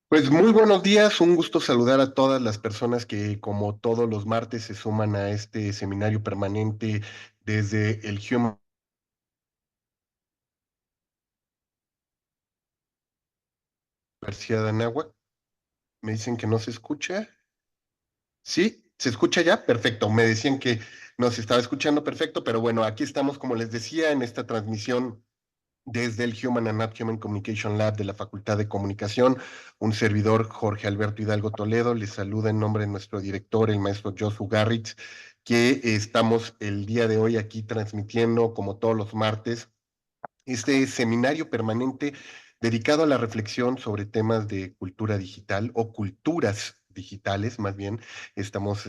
Pues muy buenos días, un gusto saludar a todas las personas que como todos los martes se suman a este seminario permanente desde el Human Universidad de Anáhuac. Me dicen que no se escucha. ¿Sí? ¿Se escucha ya? Perfecto. Me decían que no se estaba escuchando perfecto, pero bueno, aquí estamos, como les decía, en esta transmisión desde el Human and Not Human Communication Lab de la Facultad de Comunicación. Un servidor, Jorge Alberto Hidalgo Toledo, les saluda en nombre de nuestro director, el maestro Josu Garritz, que estamos el día de hoy aquí transmitiendo, como todos los martes, este seminario permanente dedicado a la reflexión sobre temas de cultura digital o culturas digitales, más bien. Estamos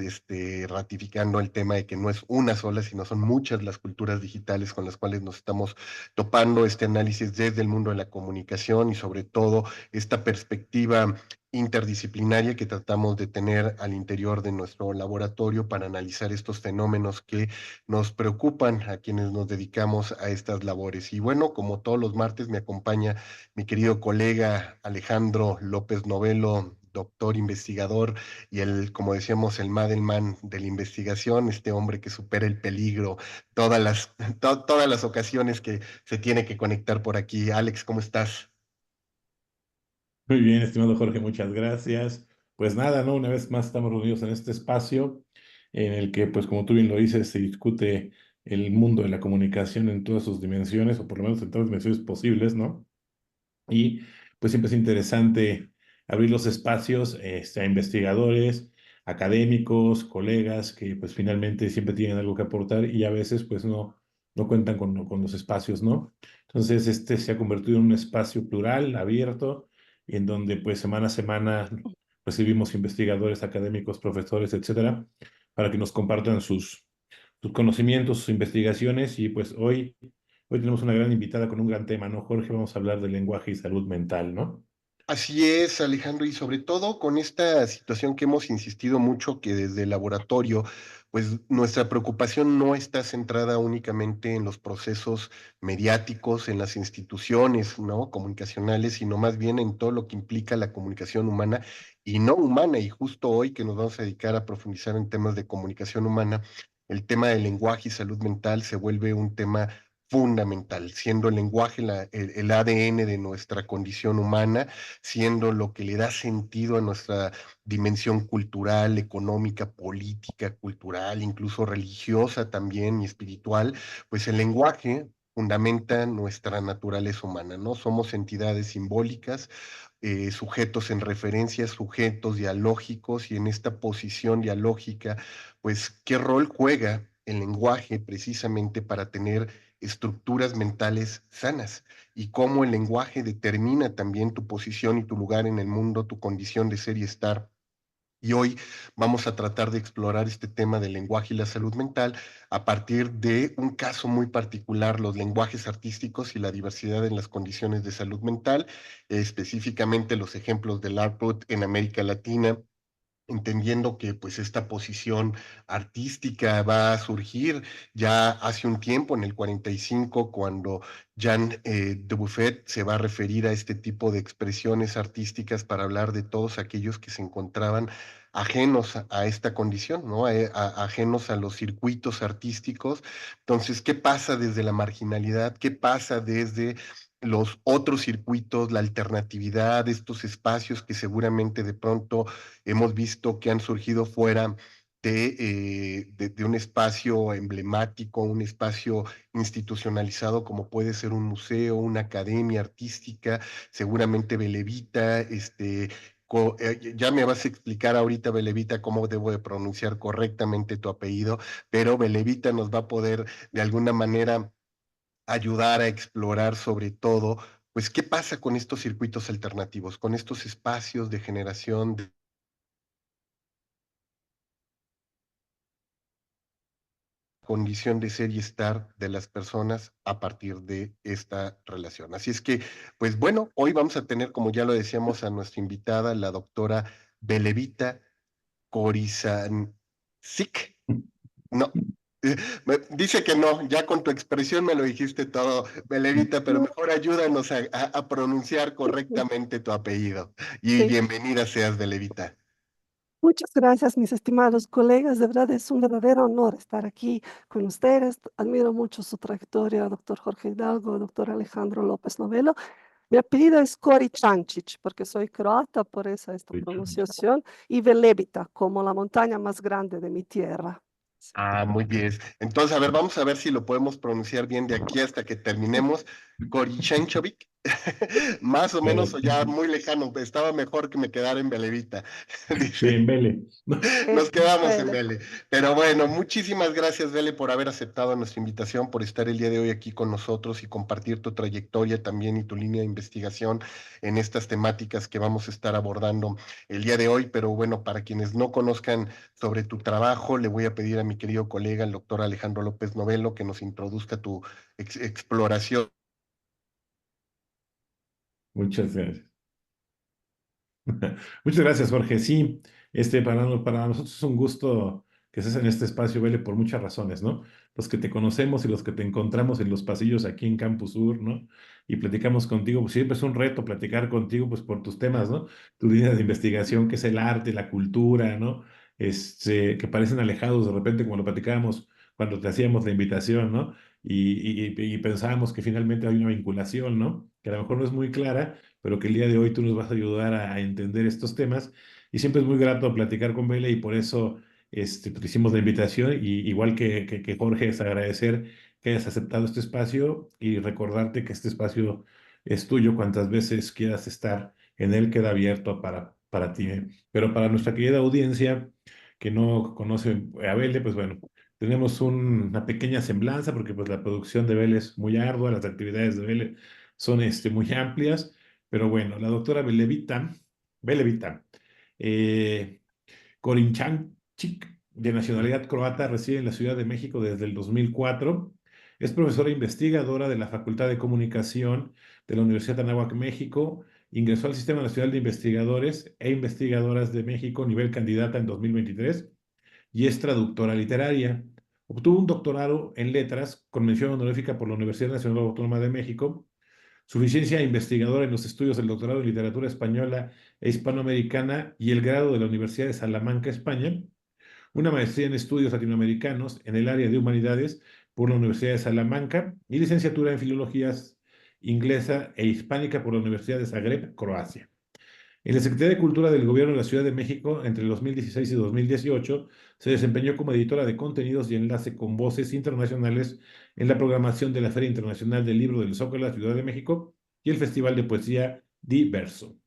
ratificando el tema de que no es una sola, sino son muchas las culturas digitales con las cuales nos estamos topando, este análisis desde el mundo de la comunicación y sobre todo esta perspectiva interdisciplinaria que tratamos de tener al interior de nuestro laboratorio para analizar estos fenómenos que nos preocupan a quienes nos dedicamos a estas labores. Y bueno, como todos los martes me acompaña mi querido colega Alejandro López Novelo, doctor investigador y como decíamos, el Madelman de la investigación, este hombre que supera el peligro, todas las ocasiones que se tiene que conectar por aquí. Alex, ¿cómo estás? Muy bien, estimado Jorge, muchas gracias. Pues nada, ¿no? Una vez más estamos reunidos en este espacio en el que, pues como tú bien lo dices, se discute el mundo de la comunicación en todas sus dimensiones, o por lo menos en todas las dimensiones posibles, ¿no? Y pues siempre es interesante abrir los espacios a investigadores, académicos, colegas que pues finalmente siempre tienen algo que aportar y a veces pues no cuentan con los espacios, ¿no? Entonces este se ha convertido en un espacio plural, abierto, y en donde pues semana a semana recibimos investigadores, académicos, profesores, etcétera, para que nos compartan sus conocimientos, sus investigaciones y pues hoy tenemos una gran invitada con un gran tema, ¿no, Jorge? Vamos a hablar de lenguaje y salud mental, ¿no? Así es, Alejandro, y sobre todo con esta situación que hemos insistido mucho, que desde el laboratorio, pues nuestra preocupación no está centrada únicamente en los procesos mediáticos, en las instituciones, ¿no? Comunicacionales, sino más bien en todo lo que implica la comunicación humana y no humana. Y justo hoy que nos vamos a dedicar a profundizar en temas de comunicación humana, el tema del lenguaje y salud mental se vuelve un tema fundamental, siendo el lenguaje el ADN de nuestra condición humana, siendo lo que le da sentido a nuestra dimensión cultural, económica, política, cultural, incluso religiosa también y espiritual, pues el lenguaje fundamenta nuestra naturaleza humana, ¿no? Somos entidades simbólicas, sujetos en referencias, sujetos dialógicos, y en esta posición dialógica, pues, ¿qué rol juega el lenguaje precisamente para tener estructuras mentales sanas? Y cómo el lenguaje determina también tu posición y tu lugar en el mundo, tu condición de ser y estar. Y hoy vamos a tratar de explorar este tema del lenguaje y la salud mental a partir de un caso muy particular, los lenguajes artísticos y la diversidad en las condiciones de salud mental, específicamente los ejemplos del output en América Latina, entendiendo que pues esta posición artística va a surgir ya hace un tiempo, en el 45, cuando Jean Dubuffet se va a referir a este tipo de expresiones artísticas para hablar de todos aquellos que se encontraban ajenos a esta condición, ¿no? Ajenos a los circuitos artísticos. Entonces, ¿qué pasa desde la marginalidad? ¿Qué pasa desde los otros circuitos, la alternatividad, estos espacios que seguramente de pronto hemos visto que han surgido fuera de un espacio emblemático, un espacio institucionalizado como puede ser un museo, una academia artística, seguramente Belevita, ya me vas a explicar ahorita, Belevita, cómo debo de pronunciar correctamente tu apellido, pero Belevita nos va a poder de alguna manera ayudar a explorar sobre todo, pues, qué pasa con estos circuitos alternativos, con estos espacios de generación de condición de ser y estar de las personas a partir de esta relación. Así es que, pues bueno, hoy vamos a tener, como ya lo decíamos, a nuestra invitada, la doctora Belevita Corizanzik. No. Dice que no, ya con tu expresión me lo dijiste todo, Belevita, pero mejor ayúdanos a pronunciar correctamente tu apellido. Y Sí. bienvenida seas, Belevita. Muchas gracias, mis estimados colegas. De verdad es un verdadero honor estar aquí con ustedes. Admiro mucho su trayectoria, doctor Jorge Hidalgo, doctor Alejandro López Novelo. Mi apellido es Koričančić, porque soy croata, por eso esta pronunciación, y Velebita, como la montaña más grande de mi tierra. Sí. Ah, muy bien. Entonces, a ver, vamos a ver si lo podemos pronunciar bien de aquí hasta que terminemos. Korichenkovic, más o menos, o ya muy lejano, estaba mejor que me quedara en Belevita. Sí, Dice, en Vele. nos quedamos en Vele. Bele. Pero bueno, muchísimas gracias, Bele, por haber aceptado nuestra invitación, por estar el día de hoy aquí con nosotros y compartir tu trayectoria también y tu línea de investigación en estas temáticas que vamos a estar abordando el día de hoy. Pero bueno, para quienes no conozcan sobre tu trabajo, le voy a pedir a mi querido colega, el doctor Alejandro López Novelo, que nos introduzca tu exploración. Muchas gracias. Muchas gracias, Jorge. Sí, para nosotros es un gusto que estés en este espacio, Vele, por muchas razones, ¿no? Los que te conocemos y los que te encontramos en los pasillos aquí en Campus Sur, ¿no? Y platicamos contigo, pues siempre es un reto platicar contigo, pues por tus temas, ¿no? Tu línea de investigación, que es el arte, la cultura, ¿no? Que parecen alejados de repente, como lo platicábamos cuando te hacíamos la invitación, ¿no? Y pensábamos que finalmente hay una vinculación, ¿no? Que a lo mejor no es muy clara, pero que el día de hoy tú nos vas a ayudar a entender estos temas. Y siempre es muy grato platicar con Vele y por eso te hicimos la invitación. Y igual que Jorge, es agradecer que hayas aceptado este espacio y recordarte que este espacio es tuyo cuantas veces quieras estar en él, queda abierto para ti. Pero para nuestra querida audiencia que no conoce a Vele, pues bueno, tenemos una pequeña semblanza porque pues la producción de Vele es muy ardua, las actividades de Vele son muy amplias. Pero bueno, la doctora Belevita eh, Korinčančić, de nacionalidad croata, reside en la Ciudad de México desde el 2004. Es profesora investigadora de la Facultad de Comunicación de la Universidad de Anáhuac, México. Ingresó al Sistema Nacional de Investigadores e Investigadoras de México, nivel candidata en 2023, y es traductora literaria. Obtuvo un doctorado en letras con mención honorífica por la Universidad Nacional Autónoma de México, suficiencia investigadora en los estudios del doctorado en literatura española e hispanoamericana y el grado de la Universidad de Salamanca, España, una maestría en estudios latinoamericanos en el área de humanidades por la Universidad de Salamanca y licenciatura en filologías inglesa e hispánica por la Universidad de Zagreb, Croacia. En la Secretaría de Cultura del Gobierno de la Ciudad de México, entre 2016 y 2018, se desempeñó como editora de contenidos y enlace con voces internacionales en la programación de la Feria Internacional del Libro del Zócalo de la Ciudad de México y el Festival de Poesía Diverso.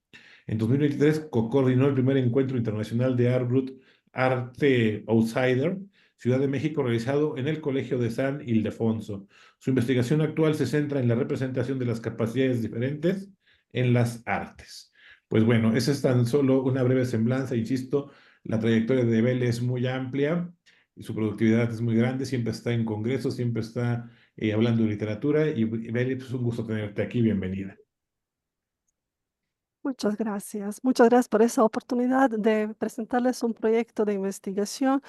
En 2023 coordinó el primer encuentro internacional de Art Brut Arte Outsider, Ciudad de México, realizado en el Colegio de San Ildefonso. Su investigación actual se centra en la representación de las capacidades diferentes en las artes. Pues bueno, esa es tan solo una breve semblanza, insisto, la trayectoria de Belle es muy amplia y su productividad es muy grande, siempre está en congresos, siempre está hablando de literatura y Belle, pues es un gusto tenerte aquí, bienvenida. Muchas gracias. Muchas gracias por esa oportunidad de presentarles un proyecto de investigación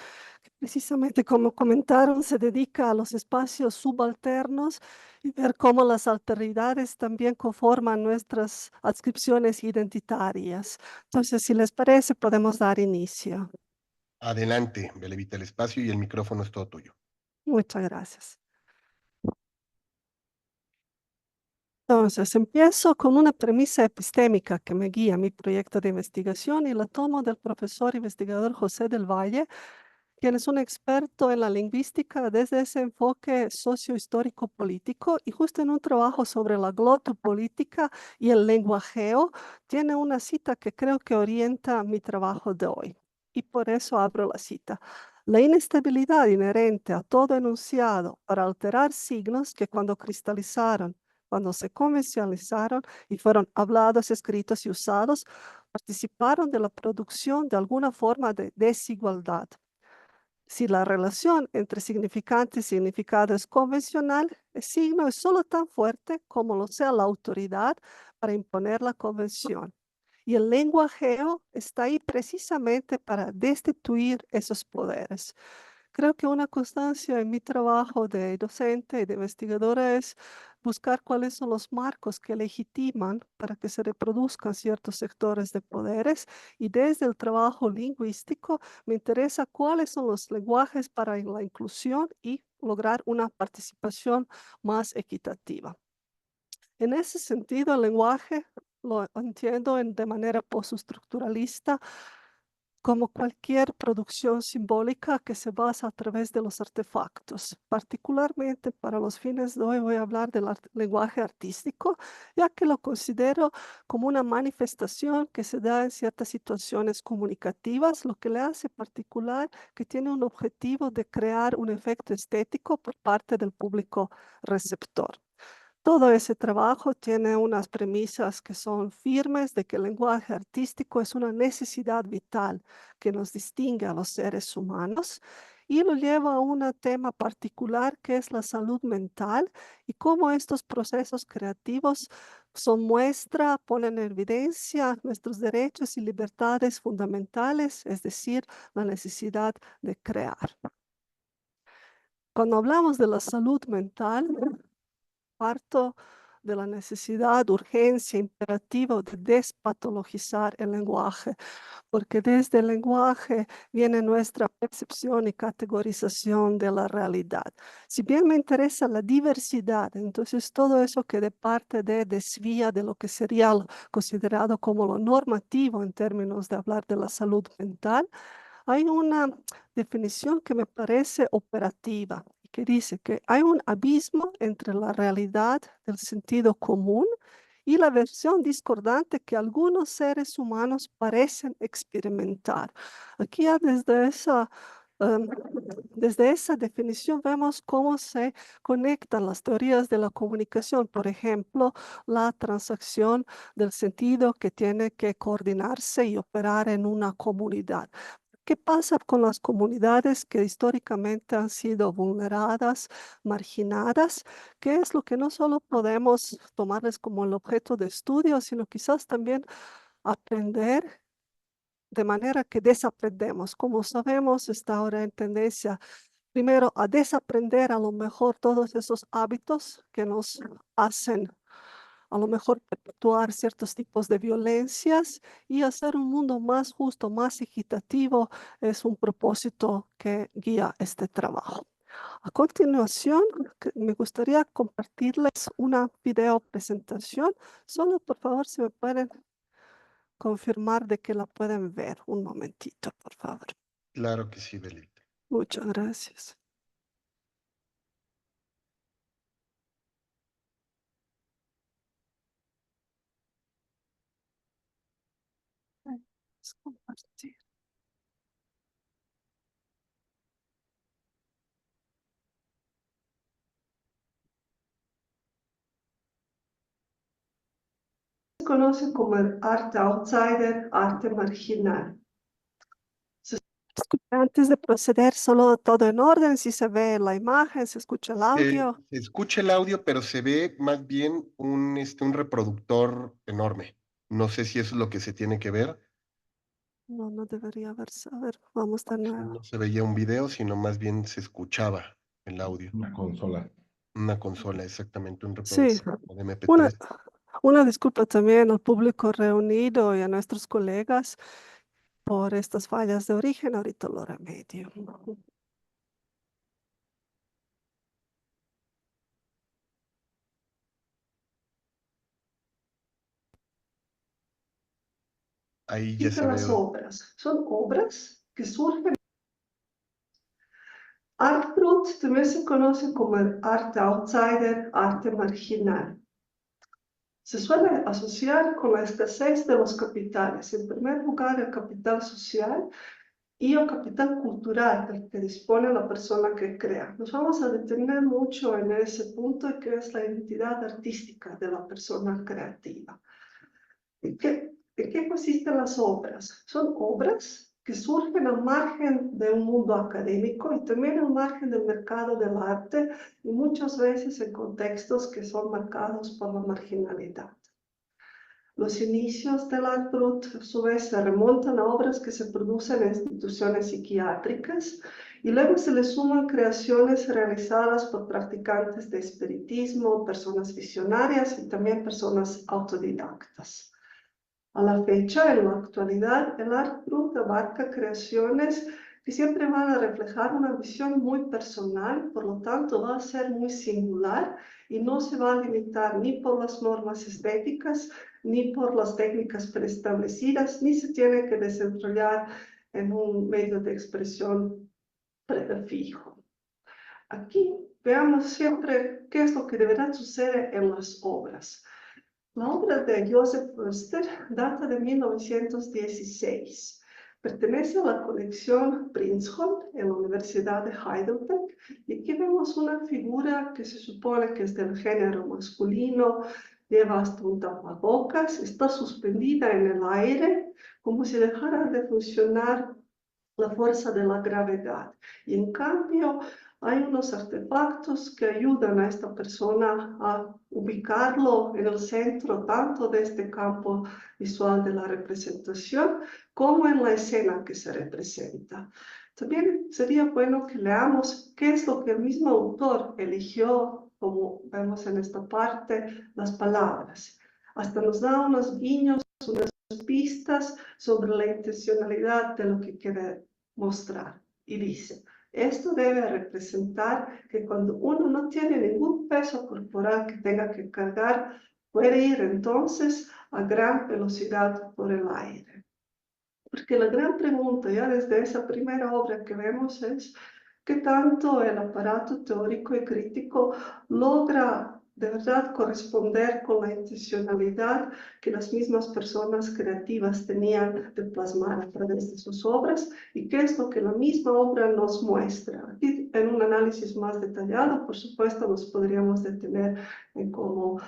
que precisamente como comentaron se dedica a los espacios subalternos y ver cómo las alteridades también conforman nuestras adscripciones identitarias. Entonces, si les parece, podemos dar inicio. Adelante, Belevita, el espacio y el micrófono es todo tuyo. Muchas gracias. Entonces, empiezo con una premisa epistémica que me guía mi proyecto de investigación y la tomo del profesor investigador José del Valle, quien es un experto en la lingüística desde ese enfoque sociohistórico político y justo en un trabajo sobre la glotopolítica y el lenguajeo, tiene una cita que creo que orienta mi trabajo de hoy. Y por eso abro la cita. La inestabilidad inherente a todo enunciado para alterar signos que cuando cristalizaron, cuando se convencionalizaron y fueron hablados, escritos y usados, participaron de la producción de alguna forma de desigualdad. Si la relación entre significante y significado es convencional, el signo es solo tan fuerte como lo sea la autoridad para imponer la convención. Y el lenguajeo está ahí precisamente para destituir esos poderes. Creo que una constancia en mi trabajo de docente y de investigadora es buscar cuáles son los marcos que legitiman para que se reproduzcan ciertos sectores de poderes, y desde el trabajo lingüístico me interesa cuáles son los lenguajes para la inclusión y lograr una participación más equitativa. En ese sentido, el lenguaje lo entiendo de manera postestructuralista como cualquier producción simbólica que se basa a través de los artefactos. Particularmente para los fines de hoy voy a hablar del lenguaje artístico, ya que lo considero como una manifestación que se da en ciertas situaciones comunicativas, lo que le hace particular que tiene un objetivo de crear un efecto estético por parte del público receptor. Todo ese trabajo tiene unas premisas que son firmes de que el lenguaje artístico es una necesidad vital que nos distingue a los seres humanos, y lo lleva a un tema particular que es la salud mental y cómo estos procesos creativos son muestra, ponen en evidencia nuestros derechos y libertades fundamentales, es decir, la necesidad de crear. Cuando hablamos de la salud mental, parto de la necesidad, urgencia, imperativo de despatologizar el lenguaje, porque desde el lenguaje viene nuestra percepción y categorización de la realidad. Si bien me interesa la diversidad, entonces todo eso que de parte de desvía de lo que sería considerado como lo normativo en términos de hablar de la salud mental, hay una definición que me parece operativa y que dice que hay un abismo entre la realidad del sentido común y la versión discordante que algunos seres humanos parecen experimentar. Aquí ya em, desde esa definición vemos cómo se conectan las teorías de la comunicación, por ejemplo, la transacción del sentido que tiene que coordinarse y operar en una comunidad. ¿Qué pasa con las comunidades que históricamente han sido vulneradas, marginadas? ¿Qué es lo que no solo podemos tomarles como el objeto de estudio, sino quizás también aprender de manera que desaprendemos? Como sabemos, está ahora en tendencia primero a desaprender a lo mejor todos esos hábitos que nos hacen a lo mejor perpetuar ciertos tipos de violencias, y hacer un mundo más justo, más equitativo, es un propósito que guía este trabajo. A continuación, me gustaría compartirles una video presentación. Solo por favor, si me pueden confirmar de que la pueden ver. Un momentito, por favor. Claro que sí, Belita. Muchas gracias. Vamos a compartir. Se conoce como el arte outsider, arte marginal. Antes de proceder, solo todo en orden, si se ve la imagen, se escucha el audio. Se escucha el audio, pero se ve más bien un reproductor enorme. No sé si eso es lo que se tiene que ver. No, no debería verse. A ver, vamos de nuevo. No se veía un video, sino más bien se escuchaba el audio. Una consola. Una consola, exactamente, un Sí, reproductor de una, MP3. una disculpa también al público reunido y a nuestros colegas por estas fallas de origen. Ahorita lo remedio. Ahí ya se Las ve. obras son obras que surgen. Art brut también se conoce como el arte outsider, arte marginal. Se suele asociar con la escasez de los capitales. En primer lugar, el capital social y el capital cultural del que dispone la persona que crea. Nos vamos a detener mucho en ese punto, que es la identidad artística de la persona creativa. ¿En qué consisten las obras? Son obras que surgen al margen de un mundo académico y también al margen del mercado del arte, y muchas veces en contextos que son marcados por la marginalidad. Los inicios del art brut, a su vez, se remontan a obras que se producen en instituciones psiquiátricas Y luego se le suman creaciones realizadas por practicantes de espiritismo, personas visionarias y también personas autodidactas. A la fecha, en la actualidad, el Art Brut abarca creaciones que siempre van a reflejar una visión muy personal, por lo tanto va a ser muy singular y no se va a limitar ni por las normas estéticas, ni por las técnicas preestablecidas, ni se tiene que desarrollar en un medio de expresión prefijo. Aquí veamos siempre qué es lo que deberá suceder en las obras. La obra de Joseph Foerster data de 1916. Pertenece a la colección Prinzhorn en la Universidad de Heidelberg. Y aquí vemos una figura que se supone que es del género masculino, lleva hasta un tapabocas, está suspendida en el aire, como si dejara de funcionar la fuerza de la gravedad. Y en cambio, hay unos artefactos que ayudan a esta persona a ubicarlo en el centro tanto de este campo visual de la representación como en la escena que se representa. También sería bueno que leamos qué es lo que el mismo autor eligió, como vemos en esta parte, las palabras. Hasta nos da unos guiños, unas pistas sobre la intencionalidad de lo que quiere mostrar. Y dice, esto debe representar que cuando uno no tiene ningún peso corporal que tenga que cargar, puede ir entonces a gran velocidad por el aire. Porque la gran pregunta ya desde esa primera obra que vemos es qué tanto el aparato teórico y crítico logra de verdad corresponder con la intencionalidad que las mismas personas creativas tenían de plasmar a través de sus obras y qué es lo que la misma obra nos muestra. Aquí en un análisis más detallado, por supuesto, nos podríamos detener en cómo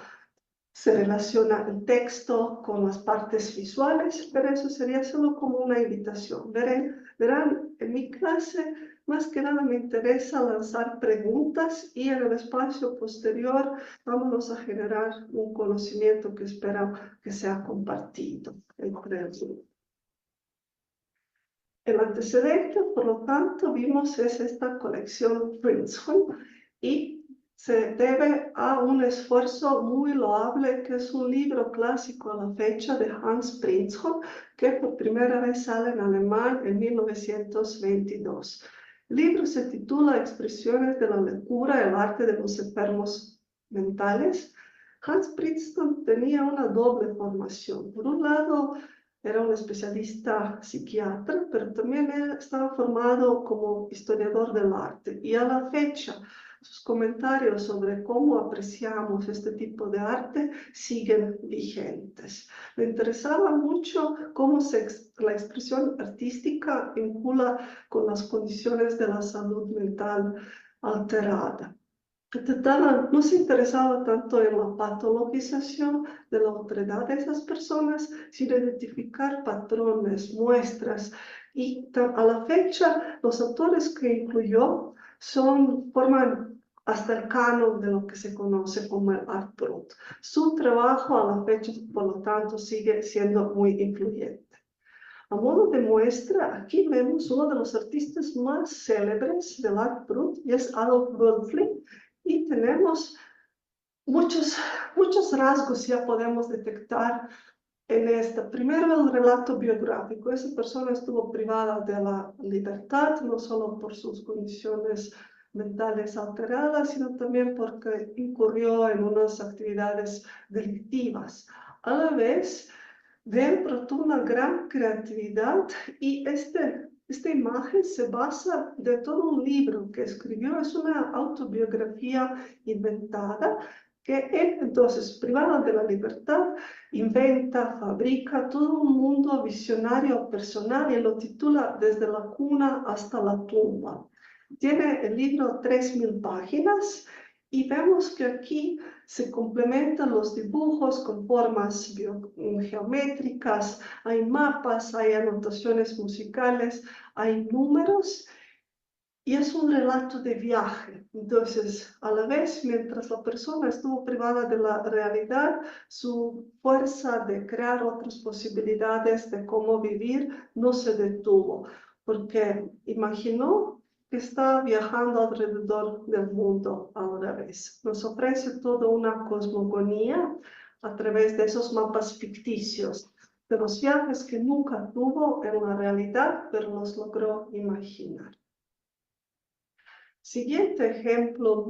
se relaciona el texto con las partes visuales, pero eso sería solo como una invitación. Verán, en mi clase más que nada me interesa lanzar preguntas y en el espacio posterior vamos a generar un conocimiento que espero que sea compartido entre el grupo. El antecedente, por lo tanto, vimos es esta colección Prinzhorn y se debe a un esfuerzo muy loable que es un libro clásico a la fecha de Hans Prinzhorn que por primera vez sale en alemán en 1922. El libro se titula Expresiones de la locura, el arte de los enfermos mentales. Hans Prinzhorn tenía una doble formación. Por un lado, era un especialista psiquiatra, pero también estaba formado como historiador del arte. Y a la fecha, sus comentarios sobre cómo apreciamos este tipo de arte siguen vigentes. Le interesaba mucho cómo la expresión artística vincula con las condiciones de la salud mental alterada. No se interesaba tanto en la patologización de la autoridad de esas personas, sino identificar patrones, muestras. Y a la fecha, los autores que incluyó forman hasta el canon de lo que se conoce como el Art Brut. Su trabajo a la fecha, por lo tanto, sigue siendo muy influyente. A modo de muestra, aquí vemos uno de los artistas más célebres del Art Brut, y es Adolf Wölfling, y tenemos muchos rasgos ya podemos detectar en esta. Primero, el relato biográfico. Esa persona estuvo privada de la libertad, no solo por sus condiciones mentales alteradas, sino también porque incurrió en unas actividades delictivas. A la vez, brotó una gran creatividad y esta imagen se basa de todo un libro que escribió, es una autobiografía inventada, que él entonces, privado de la libertad, inventa, fabrica todo un mundo visionario personal y lo titula Desde la cuna hasta la tumba. Tiene el libro 3000 páginas y vemos que aquí se complementan los dibujos con formas geométricas, hay mapas, hay anotaciones musicales, hay números y es un relato de viaje. Entonces, a la vez, mientras la persona estuvo privada de la realidad, su fuerza de crear otras posibilidades de cómo vivir no se detuvo, porque imaginó que está viajando alrededor del mundo a la vez. Nos ofrece toda una cosmogonía a través de esos mapas ficticios, de los viajes que nunca tuvo en la realidad, pero los logró imaginar. Siguiente ejemplo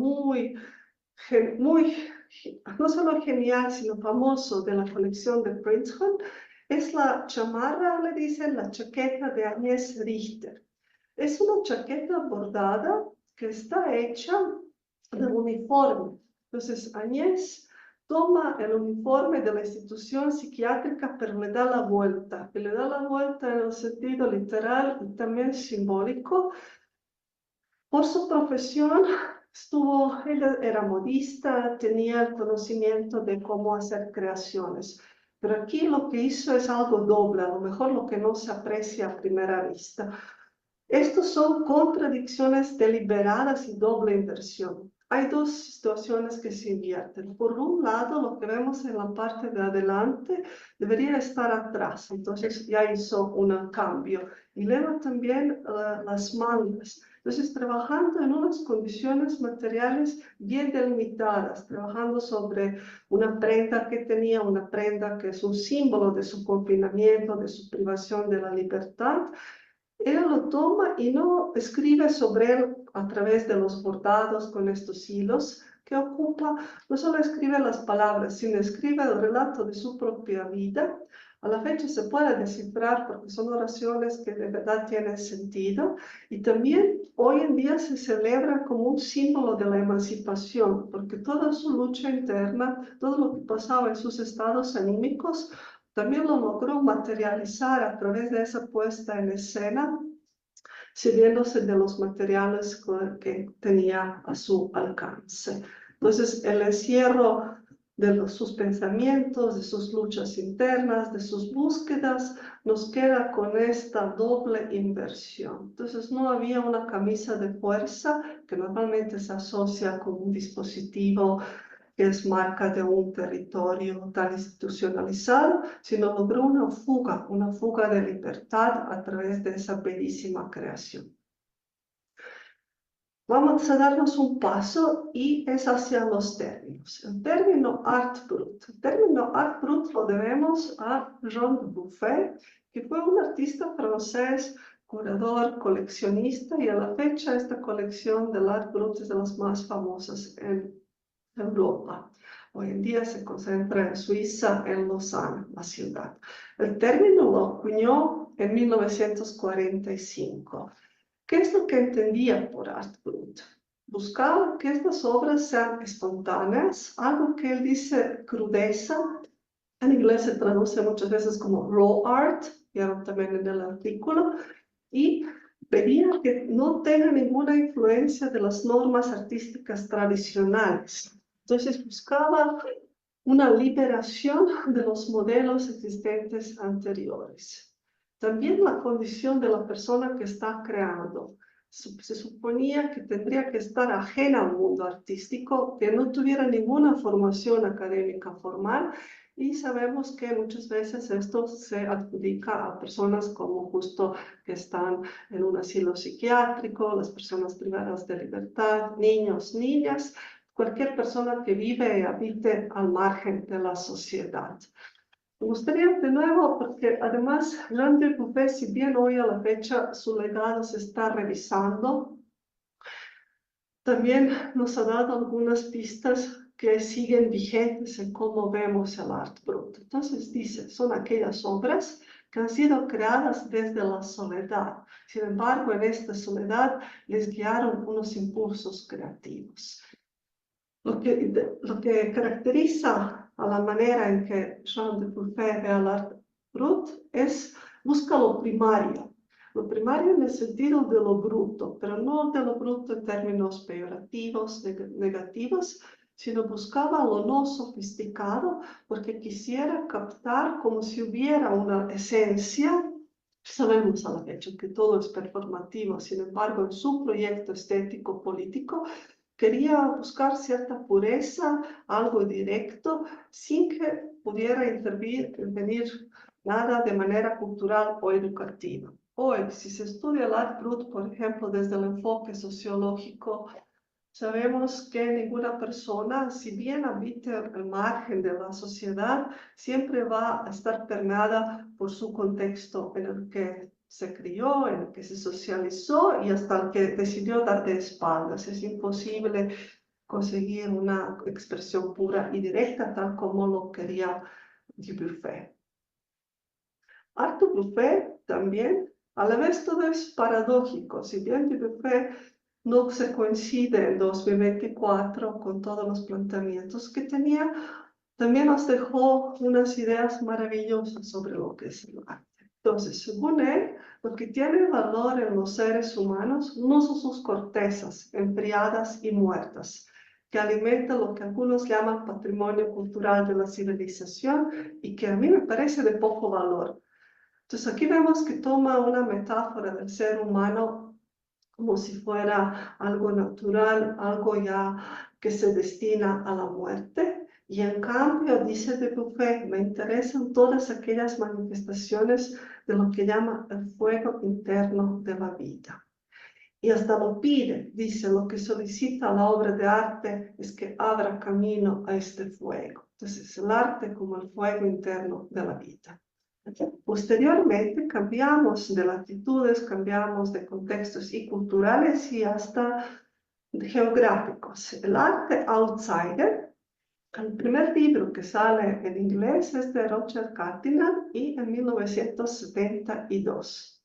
no solo genial, sino famoso de la colección de Princeton, es la chamarra, le dicen, la chaqueta de Agnès Richter. Es una chaqueta bordada que está hecha de uniforme. Entonces, Agnès toma el uniforme de la institución psiquiátrica, pero le da la vuelta. Y le da la vuelta en el sentido literal y también simbólico. Por su profesión, ella era modista, tenía el conocimiento de cómo hacer creaciones. Pero aquí lo que hizo es algo doble, a lo mejor lo que no se aprecia a primera vista. Estos son contradicciones deliberadas y doble inversión. Hay dos situaciones que se invierten. Por un lado, lo que vemos en la parte de adelante debería estar atrás, entonces ya hizo un cambio. Y luego también las mangas. Entonces, trabajando en unas condiciones materiales bien delimitadas, trabajando sobre una prenda que tenía, una prenda que es un símbolo de su confinamiento, de su privación de la libertad. Ella lo toma y no escribe sobre él a través de los bordados con estos hilos que ocupa, no solo escribe las palabras, sino escribe el relato de su propia vida. A la fecha se puede descifrar porque son oraciones que de verdad tienen sentido y también hoy en día se celebra como un símbolo de la emancipación porque toda su lucha interna, todo lo que pasaba en sus estados anímicos, también lo logró materializar a través de esa puesta en escena, sirviéndose de los materiales que tenía a su alcance. Entonces, el encierro de sus pensamientos, de sus luchas internas, de sus búsquedas, nos queda con esta doble inversión. Entonces, no había una camisa de fuerza que normalmente se asocia con un dispositivo que es marca de un territorio tan institucionalizado, sino logró una fuga de libertad a través de esa bellísima creación. Vamos a darnos un paso y es hacia los términos. El término art brut. El término art brut lo debemos a Jean Dubuffet, que fue un artista francés, curador, coleccionista, y a la fecha esta colección del art brut es de las más famosas en Europa. Hoy en día se concentra en Suiza, en Lausanne, la ciudad. El término lo acuñó en 1945. ¿Qué es lo que entendía por art brut? Buscaba que estas obras sean espontáneas, algo que él dice crudeza. En inglés se traduce muchas veces como raw art, vieron también en el artículo, y pedía que no tenga ninguna influencia de las normas artísticas tradicionales. Entonces buscaba una liberación de los modelos existentes anteriores. También la condición de la persona que está creando. Se suponía que tendría que estar ajena al mundo artístico, que no tuviera ninguna formación académica formal, y sabemos que muchas veces esto se adjudica a personas como justo que están en un asilo psiquiátrico, las personas privadas de libertad, niños, niñas, cualquier persona que vive y habite al margen de la sociedad. Me gustaría de nuevo, porque además Jean Dubuffet, si bien hoy a la fecha su legado se está revisando, también nos ha dado algunas pistas que siguen vigentes en cómo vemos el art brut. Entonces dice, son aquellas obras que han sido creadas desde la soledad. Sin embargo, en esta soledad les guiaron unos impulsos creativos. Lo que caracteriza a la manera en que Jean Dubuffet ve al art brut es busca lo primario en el sentido de lo bruto, pero no de lo bruto en términos peyorativos, negativos, sino buscaba lo no sofisticado porque quisiera captar como si hubiera una esencia. Sabemos a la fecha que todo es performativo, sin embargo, en su proyecto estético político quería buscar cierta pureza, algo directo, sin que pudiera intervenir nada de manera cultural o educativa. hoy, si se estudia el art brut, por ejemplo, desde el enfoque sociológico, sabemos que ninguna persona, si bien habita al margen de la sociedad, siempre va a estar permeada por su contexto en el que se crió, en el que se socializó y hasta el que decidió dar de espaldas. Es imposible conseguir una expresión pura y directa tal como lo quería Dubuffet. Arthur Buffet también, a la vez todo es paradójico, si bien Dubuffet no se coincide en 2024 con todos los planteamientos que tenía, también nos dejó unas ideas maravillosas sobre lo que es el arte. Entonces, según él, lo que tiene valor en los seres humanos no son sus cortezas enfriadas y muertas, que alimentan lo que algunos llaman patrimonio cultural de la civilización y que a mí me parece de poco valor. Entonces aquí vemos que toma una metáfora del ser humano como si fuera algo natural, algo ya que se destina a la muerte. Y en cambio, dice Dubuffet, me interesan todas aquellas manifestaciones de lo que llama el fuego interno de la vida. Y hasta lo pide, dice, lo que solicita la obra de arte es que abra camino a este fuego. Entonces, el arte como el fuego interno de la vida. Posteriormente cambiamos de latitudes, cambiamos de contextos y culturales y hasta geográficos. El arte outsider, el primer libro que sale en inglés es de Roger Cardinal y en 1972.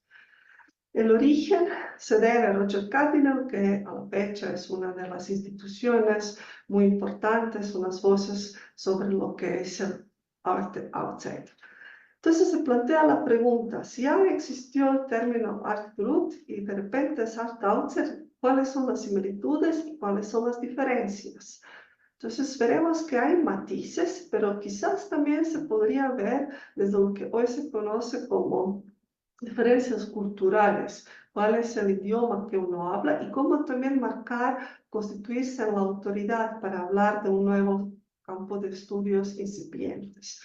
El origen se debe a Roger Cardinal, que a la fecha es una de las instituciones muy importantes, unas voces sobre lo que es el arte outsider. Entonces se plantea la pregunta, si ya existió el término art brut y de repente es art outsider, ¿cuáles son las similitudes y cuáles son las diferencias? Entonces veremos que hay matices, pero quizás también se podría ver desde lo que hoy se conoce como diferencias culturales, cuál es el idioma que uno habla y cómo también marcar, constituirse en la autoridad para hablar de un nuevo campo de estudios incipientes.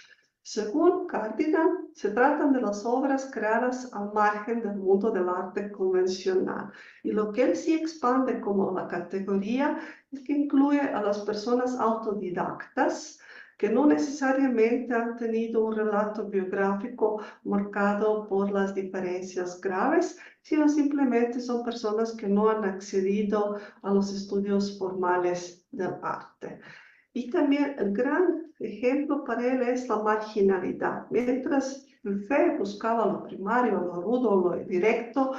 Según Cardinal, se tratan de las obras creadas al margen del mundo del arte convencional. Y lo que él sí expande como la categoría es que incluye a las personas autodidactas que no necesariamente han tenido un relato biográfico marcado por las diferencias graves, sino simplemente son personas que no han accedido a los estudios formales del arte. Y también el gran ejemplo para él es la marginalidad. Mientras Buffet buscaba lo primario, lo rudo, lo directo,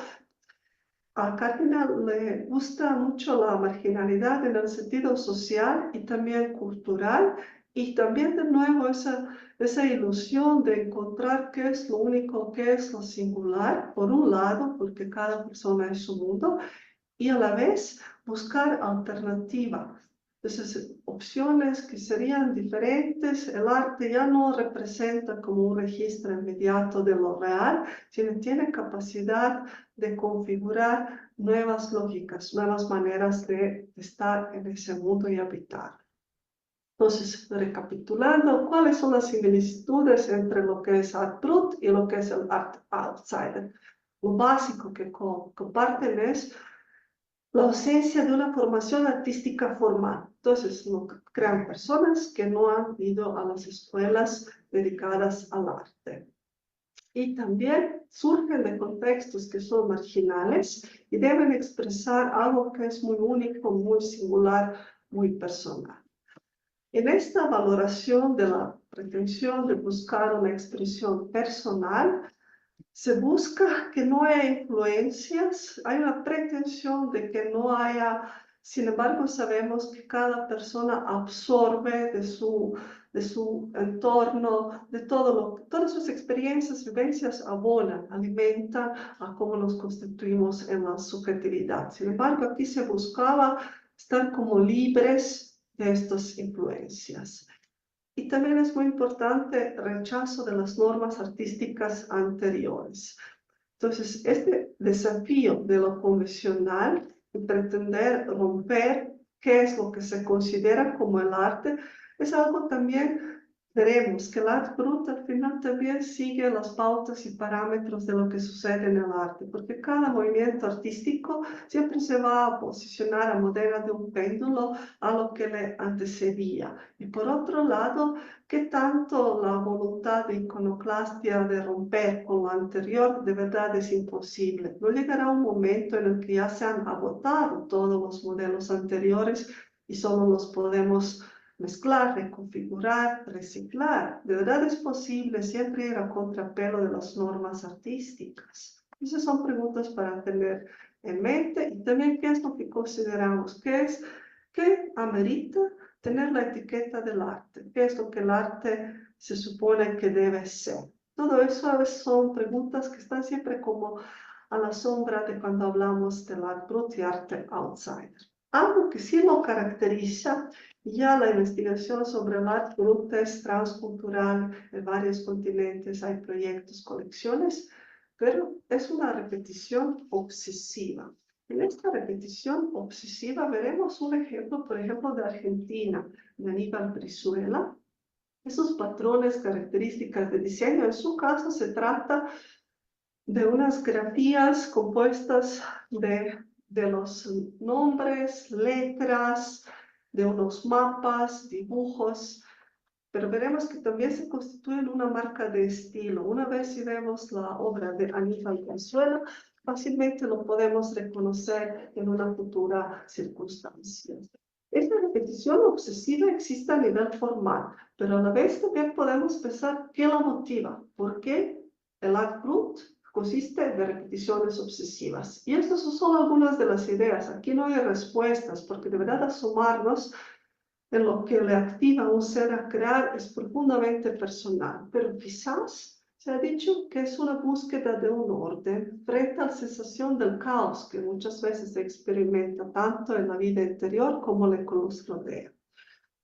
a Cardinal le gusta mucho la marginalidad en el sentido social y también cultural, y también de nuevo esa ilusión de encontrar qué es lo único, qué es lo singular, por un lado, porque cada persona es su mundo, y a la vez buscar alternativas. Entonces, opciones que serían diferentes. El arte ya no representa como un registro inmediato de lo real, sino tiene capacidad de configurar nuevas lógicas, nuevas maneras de estar en ese mundo y habitar. Entonces, recapitulando, ¿cuáles son las similitudes entre lo que es art brut y lo que es el art outsider? Lo básico que comparten es la ausencia de una formación artística formal. Entonces, no crean personas que no han ido a las escuelas dedicadas al arte. Y también surgen de contextos que son marginales y deben expresar algo que es muy único, muy singular, muy personal. En esta valoración de la pretensión de buscar una expresión personal, se busca que no haya influencias, hay una pretensión de que no haya, sin embargo sabemos que cada persona absorbe de su entorno, de todas sus experiencias, vivencias abonan, alimentan a cómo nos constituimos en la subjetividad. Sin embargo, aquí se buscaba estar como libres de estas influencias. Y también es muy importante el rechazo de las normas artísticas anteriores. Entonces, este desafío de lo convencional y pretender romper qué es lo que se considera como el arte es algo también veremos que el arte bruto al final también sigue las pautas y parámetros de lo que sucede en el arte, porque cada movimiento artístico siempre se va a posicionar a manera de un péndulo a lo que le antecedía. Y por otro lado, que tanto la voluntad de iconoclastia de romper con lo anterior de verdad es imposible. No llegará un momento en el que ya se han agotado todos los modelos anteriores y solo los podemos mezclar, reconfigurar, reciclar. De verdad es posible siempre ir a contrapelo de las normas artísticas. Esas son preguntas para tener en mente y también qué es lo que consideramos, qué amerita tener la etiqueta del arte, qué es lo que el arte se supone que debe ser. Todo eso a veces son preguntas que están siempre como a la sombra de cuando hablamos del arte brut y arte outsider. Algo que sí lo caracteriza, ya la investigación sobre el arte brut es transcultural en varios continentes, hay proyectos, colecciones, pero es una repetición obsesiva. En esta repetición obsesiva veremos un ejemplo, por ejemplo, de Argentina, de Aníbal Brizuela. Esos patrones, características de diseño, en su caso se trata de unas grafías compuestas de los nombres, letras, de unos mapas, dibujos, pero veremos que también se constituyen una marca de estilo. Una vez si vemos la obra de Aníbal Brizuela, fácilmente lo podemos reconocer en una futura circunstancia. Esta repetición obsesiva existe a nivel formal, pero a la vez también podemos pensar qué la motiva, por qué el art brut consiste de repeticiones obsesivas. Y estas son solo algunas de las ideas. Aquí no hay respuestas, porque de verdad asomarnos en lo que le activa a un ser a crear es profundamente personal, pero quizás se ha dicho que es una búsqueda de un orden frente a la sensación del caos que muchas veces se experimenta tanto en la vida interior como en lo que nos rodea.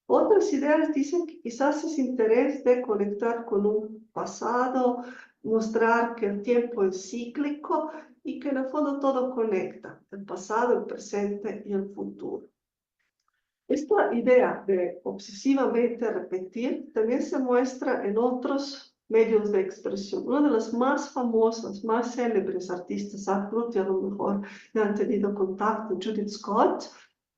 Otras ideas dicen que quizás es interés de conectar con un pasado, mostrar que el tiempo es cíclico y que en el fondo todo conecta, el pasado, el presente y el futuro. Esta idea de obsesivamente repetir también se muestra en otros medios de expresión. Una de las más famosas, más célebres artistas art brut, y a lo mejor ya han tenido contacto, Judith Scott,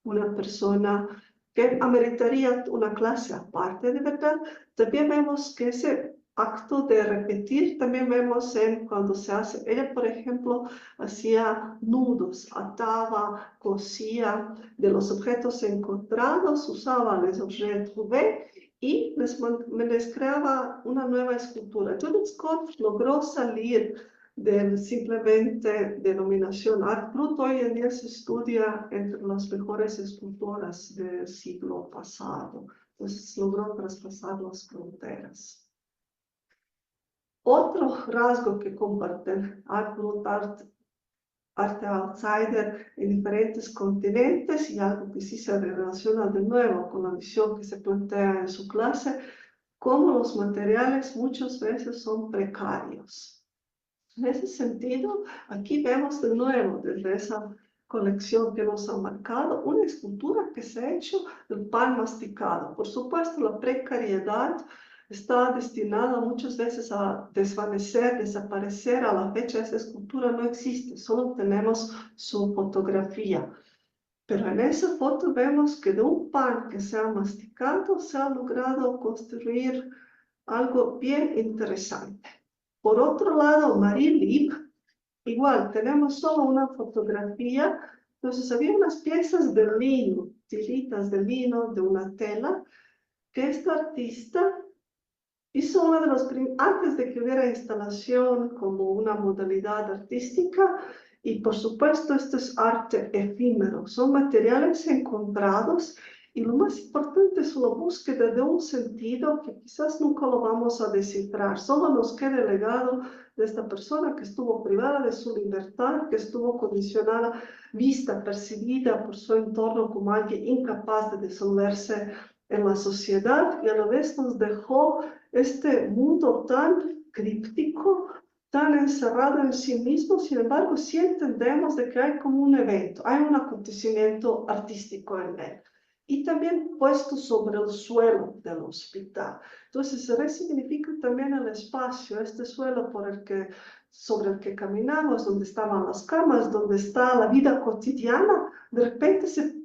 una persona que ameritaría una clase aparte de verdad. También vemos que ese acto de repetir también vemos en cuando se hace, ella por ejemplo hacía nudos, ataba, cosía de los objetos encontrados, usaba les objets trouvés y les creaba una nueva escultura. Judith Scott logró salir de simplemente denominación art brut. Hoy en día se estudia entre las mejores escultoras del siglo pasado. Entonces logró traspasar las fronteras. Otro rasgo que comparten art brut, arte outsider en diferentes continentes y algo que sí se relaciona de nuevo con la visión que se plantea en su clase, cómo los materiales muchas veces son precarios. En ese sentido, aquí vemos de nuevo, desde esa colección que nos ha marcado, una escultura que se ha hecho del pan masticado. Por supuesto, la precariedad está destinada muchas veces a desvanecer, desaparecer. A la fecha esa escultura no existe, solo tenemos su fotografía. Pero en esa foto vemos que de un pan que se ha masticado se ha logrado construir algo bien interesante. Por otro lado, Marie Lieb, igual tenemos solo una fotografía. Entonces había unas piezas de lino, tiritas de lino, de una tela, que esta artista hizo una de los antes de que hubiera instalación como una modalidad artística. Y por supuesto esto es arte efímero, son materiales encontrados y lo más importante es la búsqueda de un sentido que quizás nunca lo vamos a descifrar, solo nos queda el legado de esta persona que estuvo privada de su libertad, que estuvo condicionada, vista, percibida por su entorno como alguien incapaz de desenvolverse en la sociedad y a la vez nos dejó este mundo tan críptico, tan encerrado en sí mismo. Sin embargo, sí entendemos de que hay como un evento, hay un acontecimiento artístico en él. y también puesto sobre el suelo del hospital. Entonces se resignifica también el espacio, este suelo sobre el que caminamos, donde estaban las camas, donde está la vida cotidiana, de repente se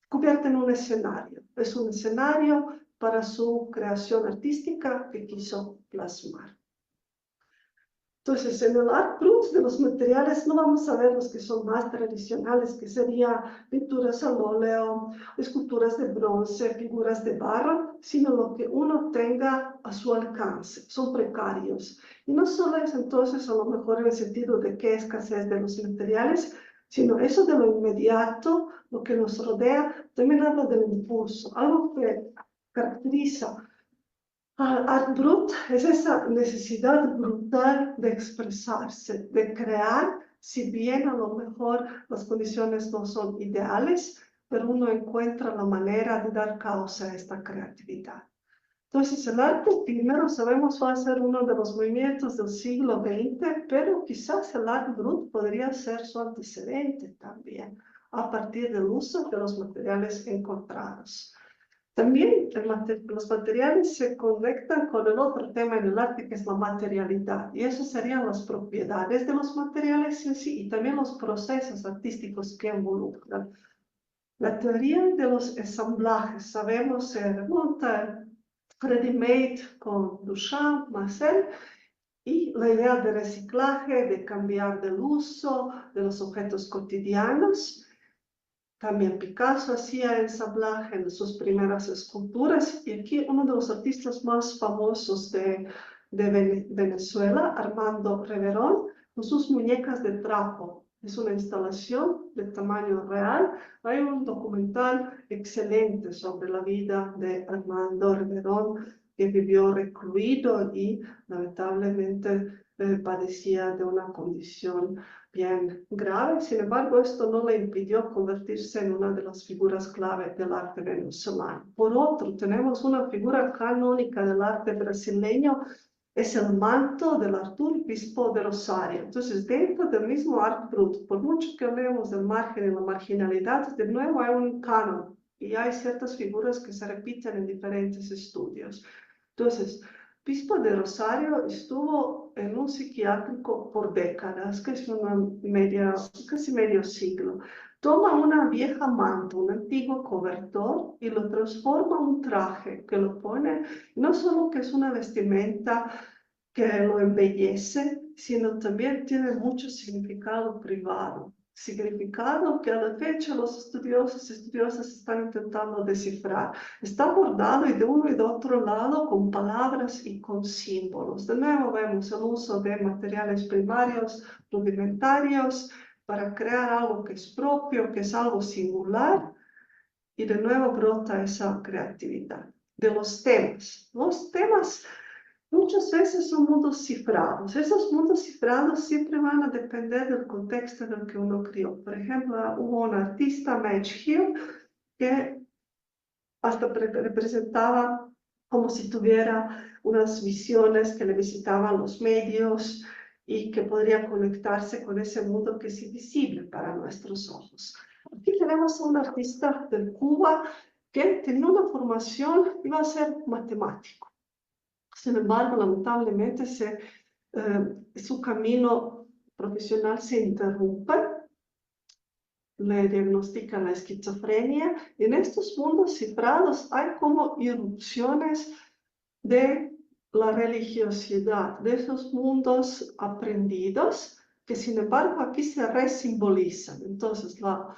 convierte en un escenario. Es un escenario para su creación artística que quiso plasmar. Entonces, en el Art Brut de los materiales no vamos a ver los que son más tradicionales, que serían pinturas al óleo, esculturas de bronce, figuras de barro, sino lo que uno tenga a su alcance. Son precarios. Y no solo es entonces a lo mejor en el sentido de qué escasez de los materiales, sino eso de lo inmediato, lo que nos rodea, también habla del impulso, algo que caracteriza Art Brut es esa necesidad brutal de expresarse, de crear, si bien a lo mejor las condiciones no son ideales, pero uno encuentra la manera de dar causa a esta creatividad. Entonces el arte, primero sabemos, va a ser uno de los movimientos del siglo XX, pero quizás el Art Brut podría ser su antecedente también, a partir del uso de los materiales encontrados. También los materiales se conectan con el otro tema en el arte, que es la materialidad. Y eso serían las propiedades de los materiales en sí y también los procesos artísticos que involucran. La teoría de los ensamblajes, sabemos, se remonta al ready-made con Duchamp, Marcel, y la idea de reciclaje, de cambiar del uso de los objetos cotidianos. También Picasso hacía ensamblaje en sus primeras esculturas, y aquí uno de los artistas más famosos de Venezuela, Armando Reverón, con sus muñecas de trapo. Es una instalación de tamaño real. Hay un documental excelente sobre la vida de Armando Reverón, que vivió recluido y lamentablemente padecía de una condición bien grave. Sin embargo, esto no le impidió convertirse en una de las figuras clave del arte venezolano. Por otro, tenemos una figura canónica del arte brasileño, es el manto del Artur Bispo de Rosario. Entonces, dentro del mismo Art Brut, por mucho que hablemos del margen y la marginalidad, de nuevo hay un canon y hay ciertas figuras que se repiten en diferentes estudios. Entonces, Bispo de Rosario estuvo en un psiquiátrico por décadas, que es casi medio siglo. Toma una vieja manta, un antiguo cobertor, y lo transforma en un traje que lo pone, no solo que es una vestimenta que lo embellece, sino también tiene mucho significado privado. Significado que a la fecha los estudiosos y estudiosas están intentando descifrar. Está bordado y de uno y de otro lado con palabras y con símbolos. De nuevo vemos el uso de materiales primarios, rudimentarios, para crear algo que es propio, que es algo singular, y de nuevo brota esa creatividad. De los temas. Los temas muchas veces son mundos cifrados. Esos mundos cifrados siempre van a depender del contexto en el que uno crió. Por ejemplo, hubo un artista, Madge Hill, que hasta representaba como si tuviera unas visiones que le visitaban los medios y que podría conectarse con ese mundo que es invisible para nuestros ojos. Aquí tenemos a un artista de Cuba que tenía una formación, iba a ser matemático. Sin embargo, lamentablemente su camino profesional se interrumpe, le diagnostican la esquizofrenia, y en estos mundos cifrados hay como irrupciones de la religiosidad, de esos mundos aprendidos, que sin embargo aquí se resimbolizan. Entonces, la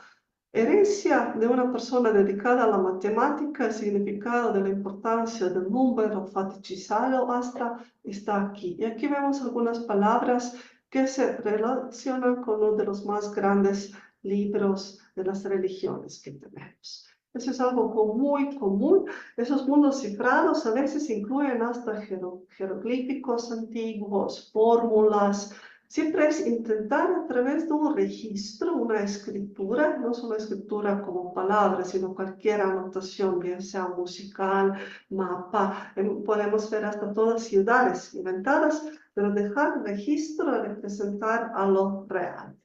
herencia de una persona dedicada a la matemática, el significado de la importancia del número faticizado hasta está aquí. Y aquí vemos algunas palabras que se relacionan con uno de los más grandes libros de las religiones que tenemos. Eso es algo muy común. Esos mundos cifrados a veces incluyen hasta jeroglíficos antiguos, fórmulas. Siempre es intentar a través de un registro, una escritura, no solo escritura como palabras, sino cualquier anotación, bien sea musical, mapa. Podemos ver hasta todas ciudades inventadas, pero dejar registro de representar a lo real.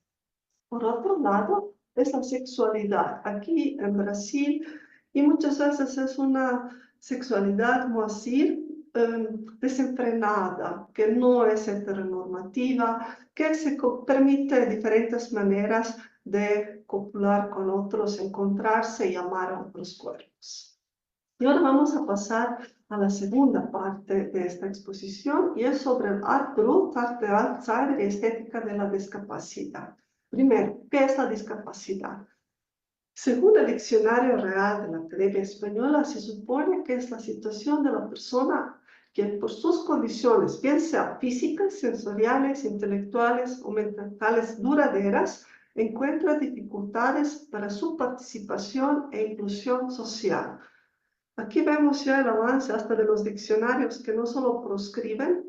Por otro lado, es la sexualidad. Aquí en Brasil Y muchas veces es una sexualidad, como decir, desenfrenada, que no es heteronormativa, que se permite diferentes maneras de copular con otros, encontrarse y amar a otros cuerpos. Y ahora vamos a pasar a la segunda parte de esta exposición, y es sobre el Art Brut, arte outsider y estética de la discapacidad. Primero, ¿qué es la discapacidad? Según el Diccionario Real de la Academia Española, se supone que es la situación de la persona que por sus condiciones, bien sea físicas, sensoriales, intelectuales o mentales duraderas, encuentra dificultades para su participación e inclusión social. Aquí vemos ya el avance hasta de los diccionarios que no solo proscriben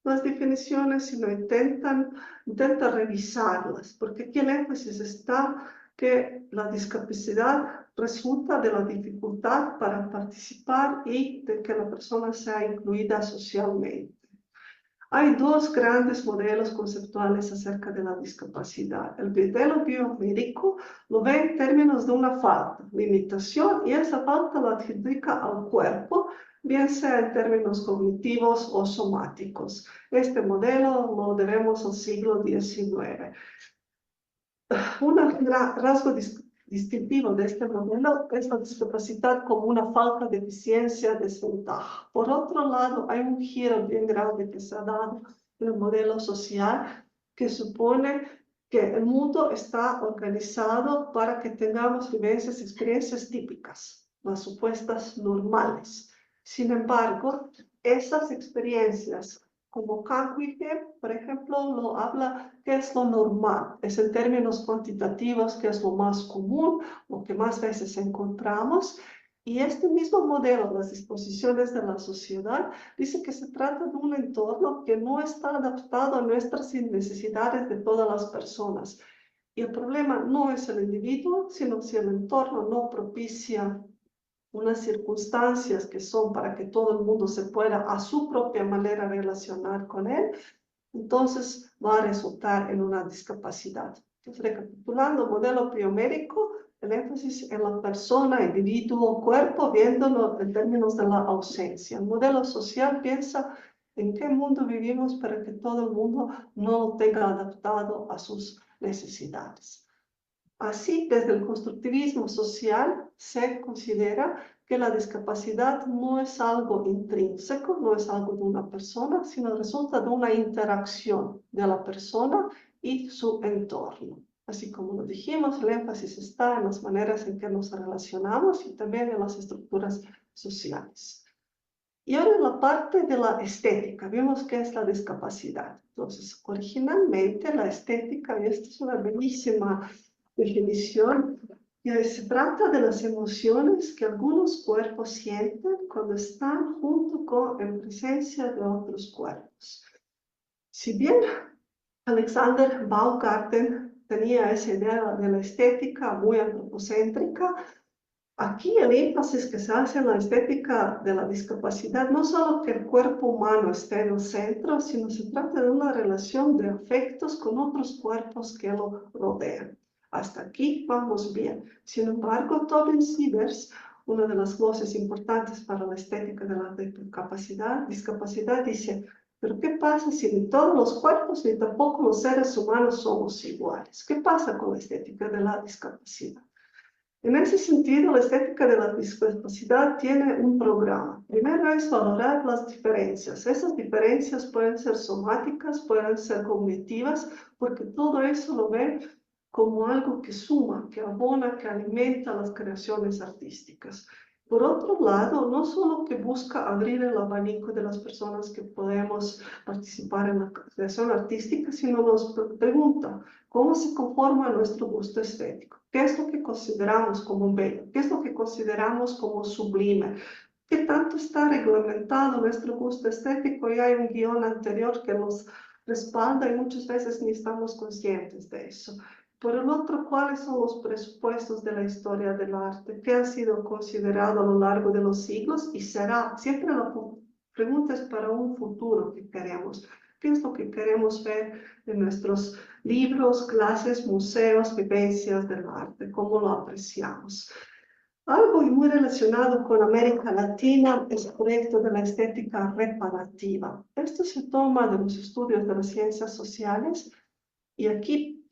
las definiciones, sino intentan revisarlas, porque aquí el énfasis está que la discapacidad resulta de la dificultad para participar y de que la persona sea incluida socialmente. Hay dos grandes modelos conceptuales acerca de la discapacidad. El modelo biomédico lo ve en términos de una falta, limitación, y esa falta la adjudica al cuerpo, bien sea en términos cognitivos o somáticos. Este modelo lo debemos al siglo XIX. Un rasgo distintivo de este modelo es la discapacidad como una falta de eficiencia, desventaja. Por otro lado, hay un giro bien grande que se ha dado en el modelo social que supone que el mundo está organizado para que tengamos vivencias, experiencias típicas, las supuestas normales. Sin embargo, esas experiencias como Canquique, por ejemplo, lo habla que es lo normal, es en términos cuantitativos que es lo más común, lo que más veces encontramos. Y este mismo modelo, las disposiciones de la sociedad, dice que se trata de un entorno que no está adaptado a nuestras necesidades de todas las personas. Y el problema no es el individuo, sino si el entorno no propicia unas circunstancias que son para que todo el mundo se pueda a su propia manera relacionar con él, entonces va a resultar en una discapacidad. Entonces, recapitulando, modelo biomédico, el énfasis en la persona, individuo, cuerpo, viéndolo en términos de la ausencia. El modelo social piensa en qué mundo vivimos para que todo el mundo no lo tenga adaptado a sus necesidades. Así, desde el constructivismo social se considera que la discapacidad no es algo intrínseco, no es algo de una persona, sino resulta de una interacción de la persona y su entorno. Así como lo dijimos, el énfasis está en las maneras en que nos relacionamos y también en las estructuras sociales. Y ahora en la parte de la estética, vemos qué es la discapacidad. Entonces, originalmente la estética, y esta es una bellísima definición, que se trata de las emociones que algunos cuerpos sienten cuando están junto con, en presencia de otros cuerpos. Si bien Alexander Baumgarten tenía esa idea de la estética muy antropocéntrica, aquí el énfasis que se hace en la estética de la discapacidad no solo que el cuerpo humano esté en el centro, sino se trata de una relación de afectos con otros cuerpos que lo rodean. Hasta aquí vamos bien. Sin embargo, Tobin Sievers, una de las voces importantes para la estética de la discapacidad, dice: ¿pero qué pasa si ni todos los cuerpos ni tampoco los seres humanos somos iguales? ¿Qué pasa con la estética de la discapacidad? En ese sentido, la estética de la discapacidad tiene un programa. Primero es valorar las diferencias. Esas diferencias pueden ser somáticas, pueden ser cognitivas, porque todo eso lo ve como algo que suma, que abona, que alimenta las creaciones artísticas. Por otro lado, no solo que busca abrir el abanico de las personas que podemos participar en la creación artística, sino nos pregunta: ¿cómo se conforma nuestro gusto estético? ¿Qué es lo que consideramos como bello? ¿Qué es lo que consideramos como sublime? ¿Qué tanto está reglamentado nuestro gusto estético? Y hay un guión anterior que nos respalda y muchas veces ni estamos conscientes de eso. Por el otro, ¿cuáles son los presupuestos de la historia del arte? ¿Qué ha sido considerado a lo largo de los siglos? Y será, siempre la pregunta es para un futuro que queremos. ¿Qué es lo que queremos ver en nuestros libros, clases, museos, vivencias del arte? ¿Cómo lo apreciamos? Algo muy relacionado con América Latina es el proyecto de la estética reparativa. Esto se toma de los estudios de las ciencias sociales y aquí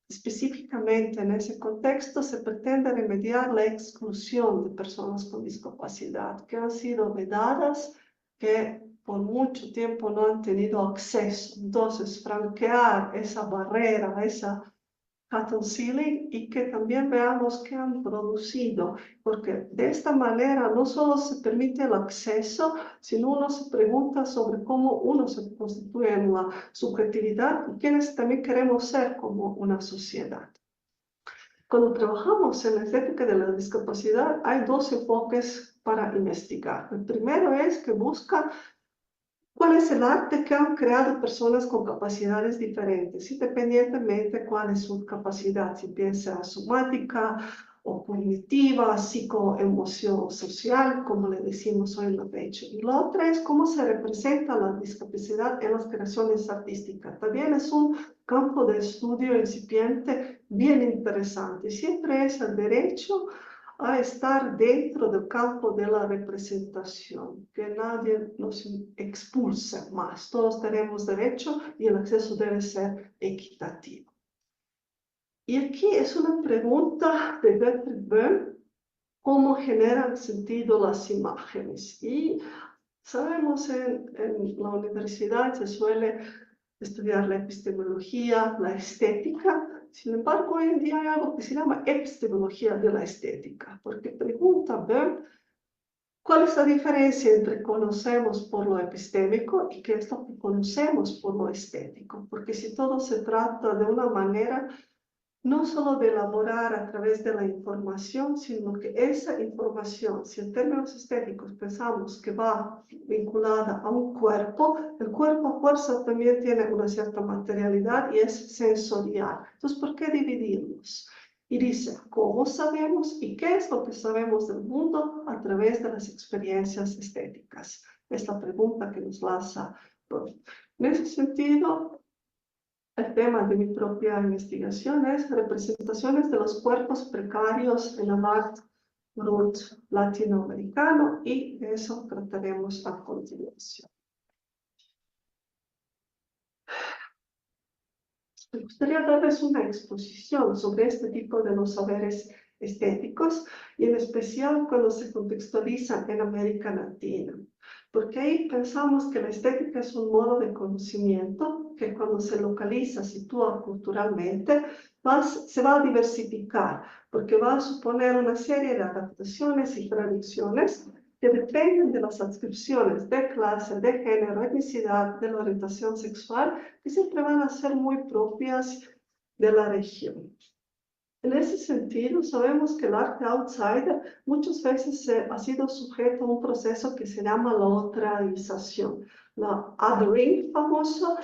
específicamente en ese contexto se pretende remediar la exclusión de personas con discapacidad que han sido vedadas, que por mucho tiempo no han tenido acceso. Entonces, franquear esa barrera, esa Cotton Ceiling, y que también veamos qué han producido, porque de esta manera no solo se permite el acceso, sino uno se pregunta sobre cómo uno se constituye en la subjetividad y quiénes también queremos ser como una sociedad. Cuando trabajamos en la estética de la discapacidad, hay dos enfoques para investigar. El primero es que busca ¿cuál es el arte que han creado personas con capacidades diferentes, independientemente de cuál es su capacidad, si piensa somática o cognitiva, psicoemoción social, como le decimos hoy en la fecha? Y la otra es cómo se representa la discapacidad en las creaciones artísticas. También es un campo de estudio incipiente bien interesante. Siempre es el derecho a estar dentro del campo de la representación, que nadie nos expulse más. Todos tenemos derecho y el acceso debe ser equitativo. Y aquí es una pregunta de Bertrand Böhm, ¿cómo generan sentido las imágenes? Y sabemos en la universidad se suele estudiar la epistemología, la estética. Sin embargo, hoy en día hay algo que se llama epistemología de la estética, porque pregunta Böhm, ¿cuál es la diferencia entre conocemos por lo epistémico y qué es lo que conocemos por lo estético? Porque si todo se trata de una manera no solo de elaborar a través de la información, sino que esa información, si en términos estéticos pensamos que va vinculada a un cuerpo, el cuerpo a fuerza también tiene una cierta materialidad y es sensorial. Entonces, ¿por qué dividirlos? Y dice, ¿cómo sabemos y qué es lo que sabemos del mundo a través de las experiencias estéticas? Es la pregunta que nos lanza Böhm. En ese sentido, el tema de mi propia investigación es representaciones de los cuerpos precarios en el art brut latinoamericano y de eso trataremos a continuación. Me gustaría darles una exposición sobre este tipo de los saberes estéticos y en especial cuando se contextualizan en América Latina, porque ahí pensamos que la estética es un modo de conocimiento que cuando se localiza, sitúa culturalmente, se va a diversificar, porque va a suponer una serie de adaptaciones y traducciones que dependen de las adscripciones de clase, de género, etnicidad, de la orientación sexual, que siempre van a ser muy propias de la región. En ese sentido, sabemos que el arte outsider muchas veces ha sido sujeto a un proceso que se llama la otraización. La othering famosa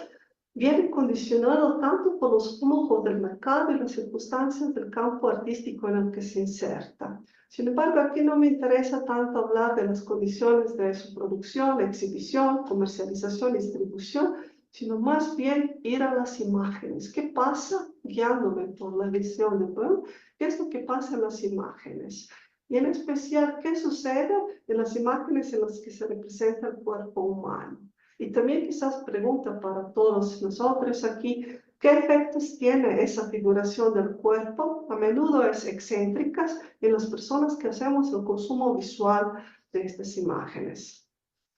viene condicionado tanto por los flujos del mercado y las circunstancias del campo artístico en el que se inserta. Sin embargo, aquí no me interesa tanto hablar de las condiciones de su producción, exhibición, comercialización y distribución, sino más bien ir a las imágenes. ¿Qué pasa? Guiándome por la visión de Böhm, ¿qué es lo que pasa en las imágenes? Y en especial, ¿qué sucede en las imágenes en las que se representa el cuerpo humano? Y también quizás pregunta para todos nosotros aquí, ¿qué efectos tiene esa figuración del cuerpo? A menudo es excéntrica en las personas que hacemos el consumo visual de estas imágenes.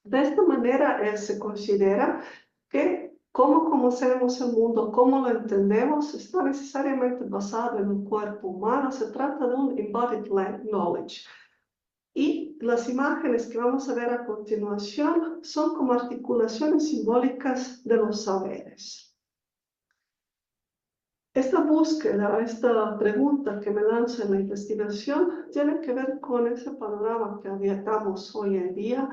De esta manera, se considera que cómo conocemos el mundo, cómo lo entendemos, está necesariamente basado en un cuerpo humano. Se trata de un embodied knowledge. Y las imágenes que vamos a ver a continuación son como articulaciones simbólicas de los saberes. Esta búsqueda, esta pregunta que me lanzo en la investigación tiene que ver con ese panorama que habitamos hoy en día,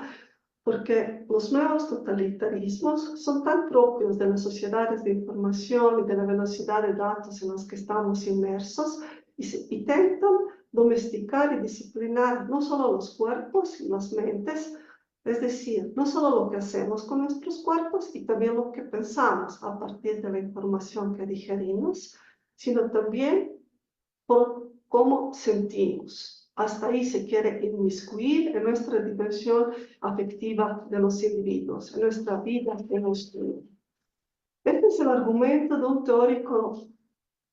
porque los nuevos totalitarismos son tan propios de las sociedades de información y de la velocidad de datos en las que estamos inmersos y intentan domesticar y disciplinar no solo los cuerpos y las mentes, es decir, no solo lo que hacemos con nuestros cuerpos y también lo que pensamos a partir de la información que digerimos, sino también por cómo sentimos. hasta ahí se quiere inmiscuir en nuestra dimensión afectiva de los individuos, en nuestra vida de los niños. Este es el argumento de un teórico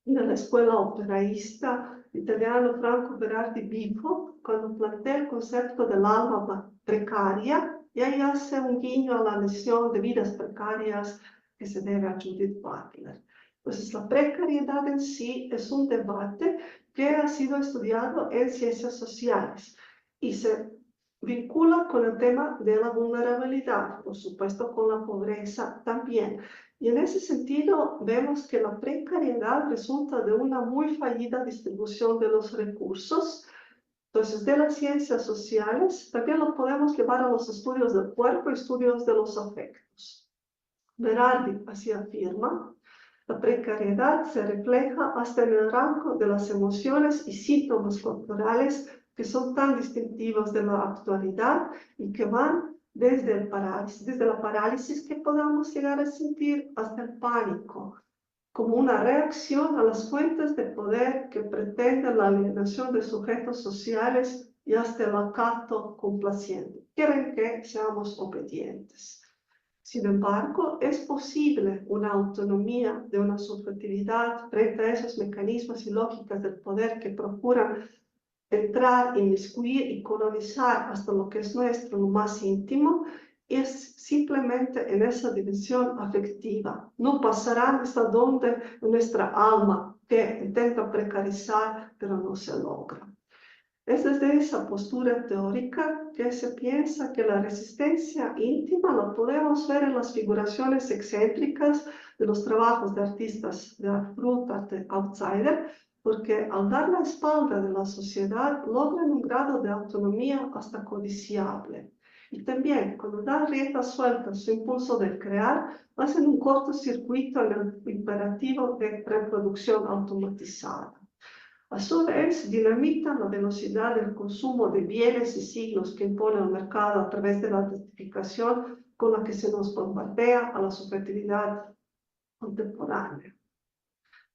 de la escuela operaísta italiano Franco Berardi Bifo, cuando plantea el concepto del alma precaria, y ahí hace un guiño a la noción de vidas precarias que se debe a Judith Butler. Entonces, la precariedad en sí es un debate que ha sido estudiado en ciencias sociales y se vincula con el tema de la vulnerabilidad, por supuesto con la pobreza también. Y en ese sentido vemos que la precariedad resulta de una muy fallida distribución de los recursos. Entonces, de las ciencias sociales también lo podemos llevar a los estudios del cuerpo y estudios de los afectos. Berardi así afirma: la precariedad se refleja hasta en el rango de las emociones y síntomas corporales que son tan distintivos de la actualidad y que van desde la parálisis que podamos llegar a sentir hasta el pánico, como una reacción a las fuentes de poder que pretenden la alienación de sujetos sociales y hasta el acato complaciente. Quieren que seamos obedientes. Sin embargo, es posible una autonomía de una subjetividad frente a esos mecanismos y lógicas del poder que procuran entrar, inmiscuir y colonizar hasta lo que es nuestro, lo más íntimo, es simplemente en esa dimensión afectiva. No pasarán hasta donde nuestra alma, que intenta precarizar, pero no se logra. Es desde esa postura teórica que se piensa que la resistencia íntima la podemos ver en las figuraciones excéntricas de los trabajos de artistas de Art-Brut, arte outsider, porque al dar la espalda de la sociedad logran un grado de autonomía hasta codiciable. Y también, cuando dan rienda suelta a su impulso de crear, hacen un cortocircuito en el imperativo de reproducción automatizada. A su vez, dinamitan la velocidad del consumo de bienes y siglos que impone el mercado a través de la testificación con la que se nos bombardea a la subjetividad contemporánea.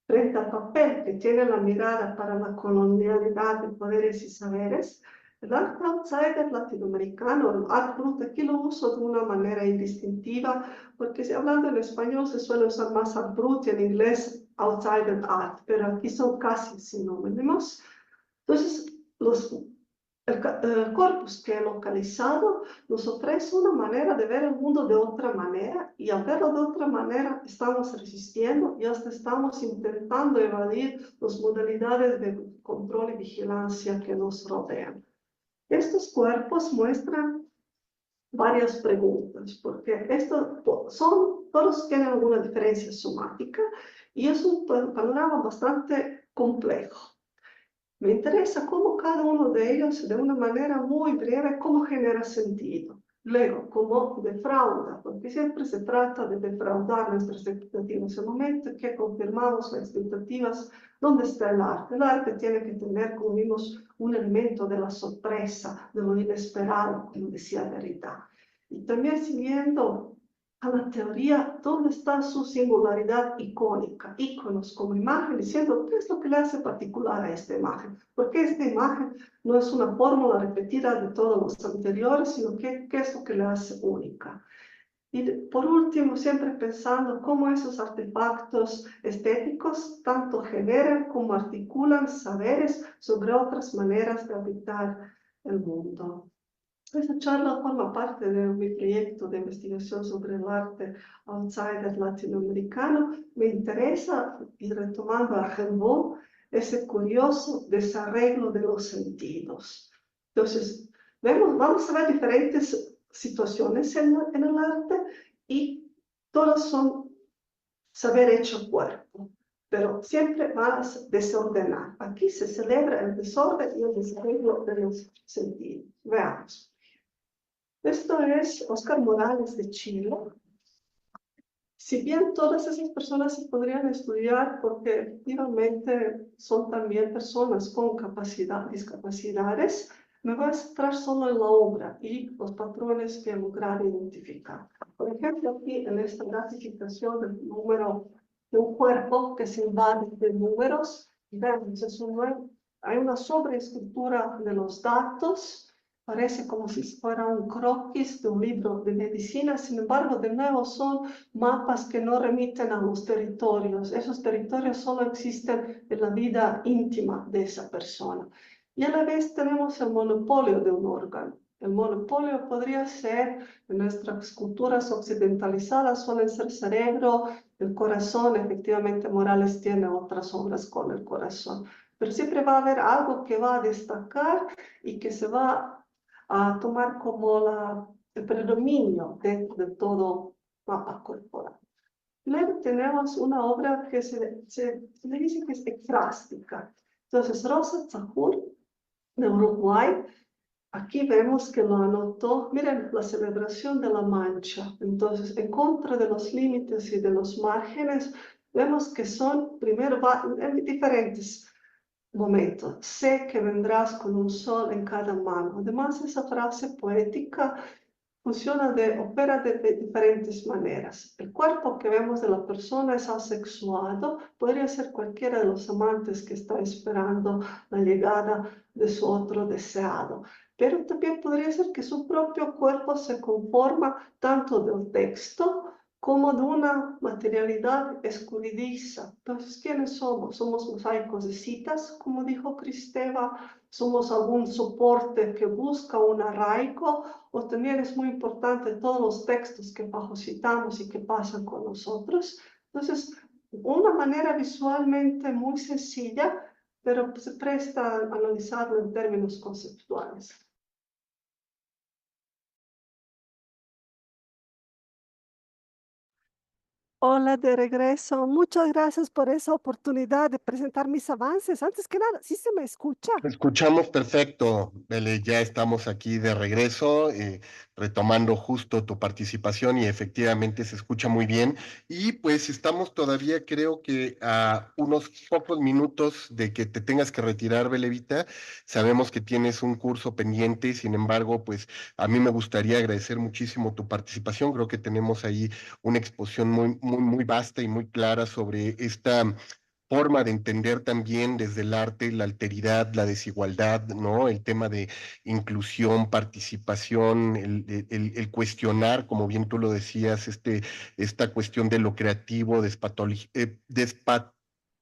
Frente al papel que tiene la mirada para la colonialidad de poderes y saberes, el arte outsider latinoamericano, el Art-Brut, aquí lo uso de una manera indistintiva, porque si hablando en español se suele usar más Art-Brut y en inglés outsider art, pero aquí son casi sinónimos. Entonces, el corpus que he localizado nos ofrece una manera de ver el mundo de otra manera, y al verlo de otra manera estamos resistiendo y hasta estamos intentando evadir las modalidades de control y vigilancia que nos rodean. Estos cuerpos muestran varias preguntas, porque todos tienen alguna diferencia somática y es un panorama bastante complejo. Me interesa cómo cada uno de ellos, de una manera muy breve, cómo genera sentido. Luego, cómo defrauda, porque siempre se trata de defraudar nuestras expectativas. En el momento que confirmamos las expectativas, ¿dónde está el arte? El arte tiene que tener, como vimos, un elemento de la sorpresa, de lo inesperado, como decía Derrida. Y también siguiendo a la teoría, ¿dónde está su singularidad icónica? Íconos como imagen, diciendo qué es lo que le hace particular a esta imagen. Porque esta imagen no es una fórmula repetida de todos los anteriores, sino qué es lo que le hace única. Y por último, siempre pensando cómo esos artefactos estéticos tanto generan como articulan saberes sobre otras maneras de habitar el mundo. Esta charla forma parte de mi proyecto de investigación sobre el arte outsider latinoamericano. Me interesa, y retomando a Rimbaud, ese curioso desarreglo de los sentidos. Entonces, vamos a ver diferentes situaciones en el arte y todas son saber hecho cuerpo, pero siempre van a desordenar. Aquí se celebra el desorden y el desarreglo de los sentidos. Veamos. Esto es Oscar Morales de Chile. Si bien todas esas personas se podrían estudiar porque efectivamente son también personas con discapacidades, me voy a centrar solo en la obra y los patrones que he logrado identificar. Por ejemplo, aquí en esta gratificación del número de un cuerpo que se invade de números, vemos, es un hay una sobreescritura de los datos, parece como si fuera un croquis de un libro de medicina, sin embargo, de nuevo son mapas que no remiten a los territorios. Esos territorios solo existen en la vida íntima de esa persona. Y a la vez tenemos el monopolio de un órgano. El monopolio podría ser, en nuestras culturas occidentalizadas, suelen ser cerebro, el corazón. Efectivamente, Morales tiene otras obras con el corazón, pero siempre va a haber algo que va a destacar y que se va a tomar como el predominio de todo mapa corporal. Luego tenemos una obra que se le dice que es ekfrástica. Entonces, Rosa Zahur, de Uruguay, aquí vemos que lo anotó, miren, la celebración de la mancha. Entonces, en contra de los límites y de los márgenes, vemos que son, primero, diferentes momentos. Sé que vendrás con un sol en cada mano. Además, esa frase poética opera de diferentes maneras. El cuerpo que vemos de la persona es asexuado, podría ser cualquiera de los amantes que está esperando la llegada de su otro deseado, pero también podría ser que su propio cuerpo se conforma tanto del texto como de una materialidad escurridiza. Entonces, ¿quiénes somos? ¿Somos mosaicos de citas, como dijo Kristeva? ¿Somos algún soporte que busca un arraigo? O también es muy importante todos los textos que fagocitamos y que pasan con nosotros. Entonces, una manera visualmente muy sencilla, pero se presta a analizarlo en términos conceptuales. Hola, de regreso. Muchas gracias por esa oportunidad de presentar mis avances. Antes que nada, ¿sí se me escucha? Escuchamos perfecto, Bele, ya estamos aquí de regreso, retomando justo tu participación y efectivamente se escucha muy bien. Y pues estamos todavía, creo que a unos pocos minutos de que te tengas que retirar, Belevita. Sabemos que tienes un curso pendiente, sin embargo, pues a mí me gustaría agradecer muchísimo tu participación. Creo que tenemos ahí una exposición muy vasta y muy clara sobre esta forma de entender también desde el arte la alteridad, la desigualdad, ¿no? El tema de inclusión, participación, el cuestionar, como bien tú lo decías, esta cuestión de lo creativo,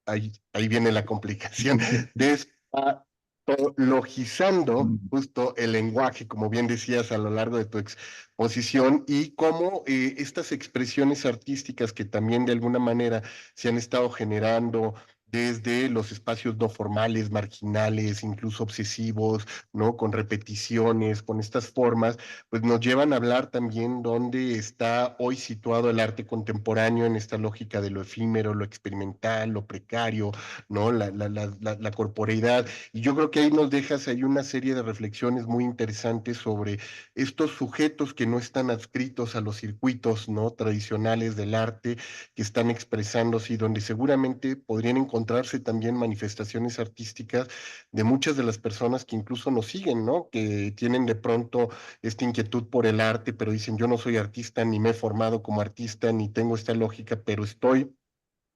ahí viene la complicación, despatologizando justo el lenguaje, como bien decías a lo largo de tu exposición, y cómo estas expresiones artísticas que también de alguna manera se han estado generando desde los espacios no formales, marginales, incluso obsesivos, ¿no? Con repeticiones, con estas formas, pues nos llevan a hablar también dónde está hoy situado el arte contemporáneo en esta lógica de lo efímero, lo experimental, lo precario, ¿no? La corporeidad. Y yo creo que ahí nos dejas ahí una serie de reflexiones muy interesantes sobre estos sujetos que no están adscritos a los circuitos, ¿no? Tradicionales del arte, que están expresándose y donde seguramente podrían encontrarse también manifestaciones artísticas de muchas de las personas que incluso nos siguen, ¿no? Que tienen de pronto esta inquietud por el arte, pero dicen, yo no soy artista, ni me he formado como artista, ni tengo esta lógica, pero estoy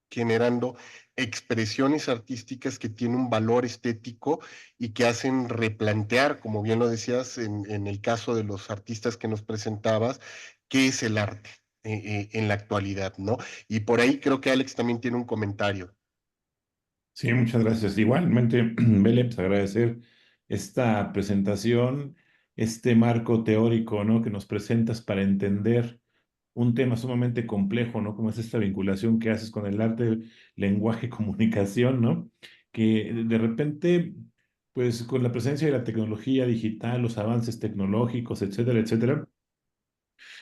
generando expresiones artísticas que tienen un valor estético y que hacen replantear, como bien lo decías en el caso de los artistas que nos presentabas, qué es el arte en la actualidad, ¿no? Y por ahí creo que Alex también tiene un comentario. Sí, muchas gracias. Igualmente, Bele, pues agradecer esta presentación, este marco teórico, ¿no? Que nos presentas para entender un tema sumamente complejo, ¿no? Como es esta vinculación que haces con el arte, lenguaje, comunicación, ¿no? Que de repente, pues con la presencia de la tecnología digital, los avances tecnológicos, etcétera, etcétera,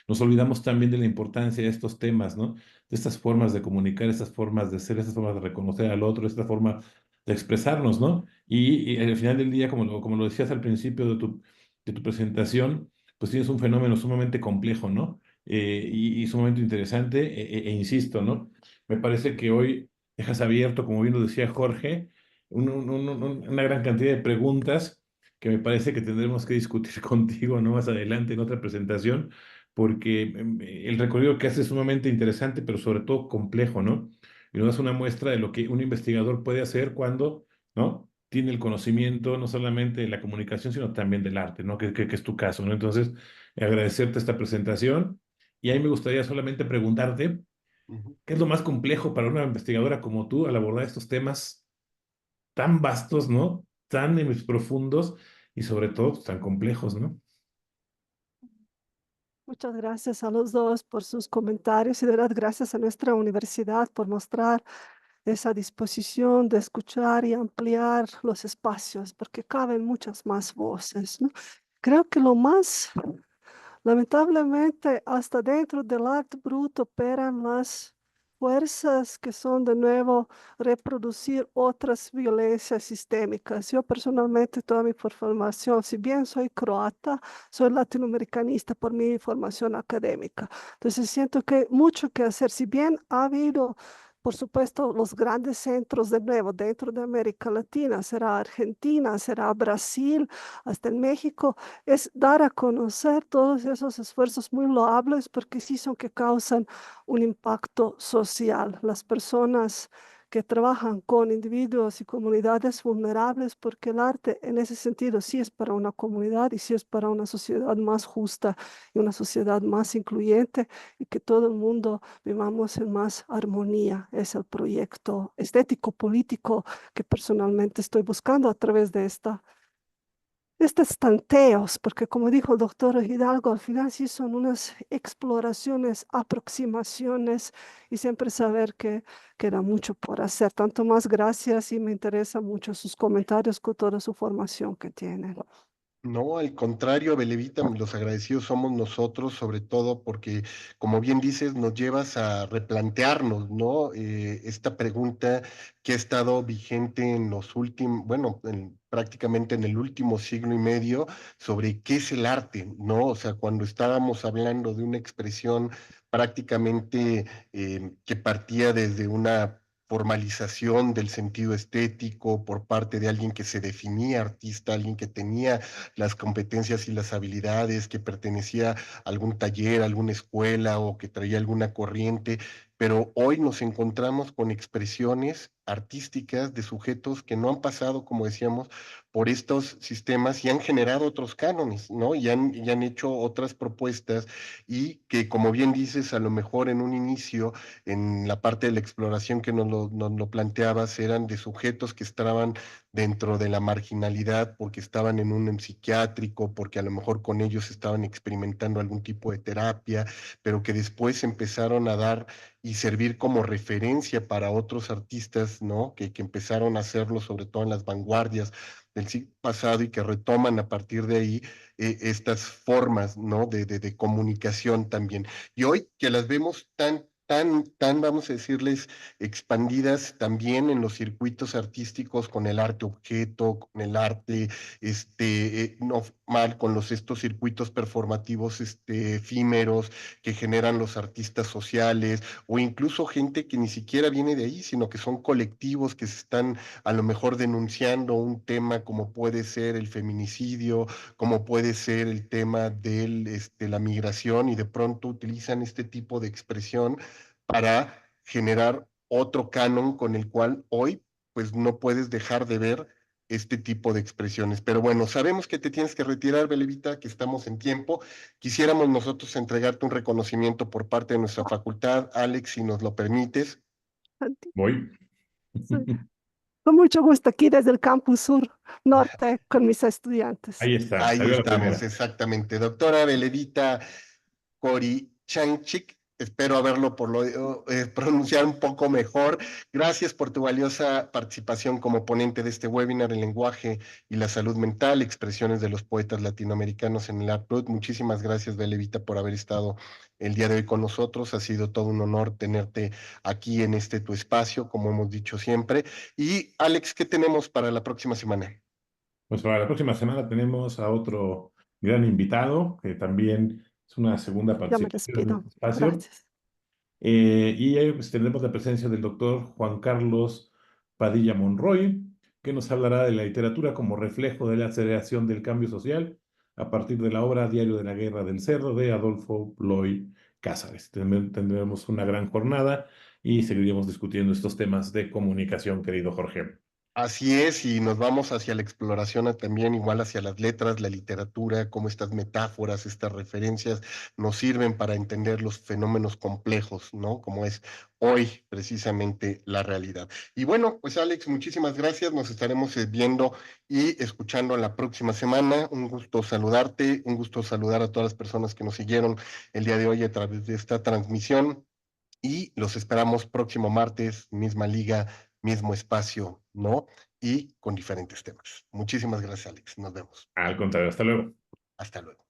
nos olvidamos también de la importancia de estos temas, ¿no? De estas formas de comunicar, estas formas de ser, estas formas de reconocer al otro, esta forma de expresarnos, ¿no? Y al final del día, como lo decías al principio de tu presentación, pues tienes un fenómeno sumamente complejo, ¿no? Y sumamente interesante, insisto, ¿no? Me parece que hoy dejas abierto, como bien lo decía Jorge, una gran cantidad de preguntas que me parece que tendremos que discutir contigo, ¿no? Más adelante en otra presentación porque el recorrido que hace es sumamente interesante, pero sobre todo complejo, ¿no? Y nos das una muestra de lo que un investigador puede hacer cuando, ¿no? tiene el conocimiento no solamente de la comunicación, sino también del arte, ¿no? Que es tu caso, ¿no? Entonces, agradecerte esta presentación y ahí me gustaría solamente preguntarte, Ujú. ¿qué es lo más complejo para una investigadora como tú al abordar estos temas tan vastos, ¿no? Tan profundos y sobre todo pues, tan complejos, ¿no? Muchas gracias a los dos por sus comentarios y de verdad gracias a nuestra universidad por mostrar esa disposición de escuchar y ampliar los espacios, porque caben muchas más voces, ¿no? Creo que lo más, lamentablemente, hasta dentro del arte bruto operan las fuerzas que son de nuevo reproducir otras violencias sistémicas. Yo personalmente, toda mi formación, si bien soy croata, soy latinoamericanista por mi formación académica. Entonces siento que mucho que hacer, si bien ha habido por supuesto, los grandes centros de nuevo dentro de América Latina, será Argentina, será Brasil, hasta en México, es dar a conocer todos esos esfuerzos muy loables porque sí son que causan un impacto social. Las personas que trabajan con individuos y comunidades vulnerables, porque el arte en ese sentido sí es para una comunidad y sí es para una sociedad más justa y una sociedad más incluyente y que todo el mundo vivamos en más armonía. Es el proyecto estético político que personalmente estoy buscando a través de estos tanteos, porque como dijo el doctor Hidalgo, al final sí son unas exploraciones, aproximaciones y siempre saber que queda mucho por hacer. Tanto más gracias y me interesa mucho sus comentarios con toda su formación que tienen. No, al contrario, Belevita, los agradecidos somos nosotros, sobre todo porque, como bien dices, nos llevas a replantearnos, ¿no? Esta pregunta que ha estado vigente en los últimos, bueno, prácticamente en el último siglo y medio, sobre qué es el arte, ¿no? O sea, cuando estábamos hablando de una expresión prácticamente que partía desde una formalización del sentido estético por parte de alguien que se definía artista, alguien que tenía las competencias y las habilidades, que pertenecía a algún taller, a alguna escuela o que traía alguna corriente, pero hoy nos encontramos con expresiones artísticas de sujetos que no han pasado, como decíamos, por estos sistemas y han generado otros cánones, ¿no? Y han hecho otras propuestas y que, como bien dices, a lo mejor en un inicio, en la parte de la exploración que nos lo planteabas, eran de sujetos que estaban dentro de la marginalidad porque estaban en un psiquiátrico, porque a lo mejor con ellos estaban experimentando algún tipo de terapia, pero que después empezaron a dar y servir como referencia para otros artistas, ¿no? Que empezaron a hacerlo, sobre todo en las vanguardias del siglo pasado y que retoman a partir de ahí estas formas, ¿no? De comunicación también. Y hoy que las vemos tan, vamos a decirles, expandidas también en los circuitos artísticos con el arte objeto, con el arte, no mal, con estos circuitos performativos, efímeros que generan los artistas sociales, o incluso gente que ni siquiera viene de ahí, sino que son colectivos que se están a lo mejor denunciando un tema como puede ser el feminicidio, como puede ser el tema de la migración, y de pronto utilizan este tipo de expresión para generar otro canon con el cual hoy pues no puedes dejar de ver este tipo de expresiones. Pero bueno, sabemos que te tienes que retirar, Belevita, que estamos en tiempo. Quisiéramos nosotros entregarte un reconocimiento por parte de nuestra facultad, Alex, si nos lo permites. Voy. Sí, con mucho gusto aquí desde el campus sur norte con mis estudiantes. Ahí está, Ahí salió la estamos, primera. exactamente. Doctora Belevita Korichanchik, espero haberlo pronunciar un poco mejor. Gracias por tu valiosa participación como ponente de este webinar, El lenguaje y la salud mental, expresiones de los poetas latinoamericanos en el ARPRUT. Muchísimas gracias, Belevita, por haber estado el día de hoy con nosotros. Ha sido todo un honor tenerte aquí en tu espacio, como hemos dicho siempre. Y Alex, ¿qué tenemos para la próxima semana? Pues para la próxima semana tenemos a otro gran invitado, que también es una segunda Ya me participación en despido. este espacio. Gracias. Y ahí pues, tendremos la presencia del doctor Juan Carlos Padilla Monroy, que nos hablará de la literatura como reflejo de la aceleración del cambio social a partir de la obra Diario de la Guerra del Cerdo de Adolfo Bloy Cázares. Tendremos una gran jornada y seguiremos discutiendo estos temas de comunicación, querido Jorge. Así es, y nos vamos hacia la exploración también, igual hacia las letras, la literatura, cómo estas metáforas, estas referencias nos sirven para entender los fenómenos complejos, ¿no? Como es hoy precisamente la realidad. Y bueno, pues Alex, muchísimas gracias, nos estaremos viendo y escuchando la próxima semana. Un gusto saludarte, un gusto saludar a todas las personas que nos siguieron el día de hoy a través de esta transmisión. Y los esperamos próximo martes, misma liga, mismo espacio, ¿no? Y con diferentes temas. Muchísimas gracias, Alex. Nos vemos. Al contrario, hasta luego. Hasta luego.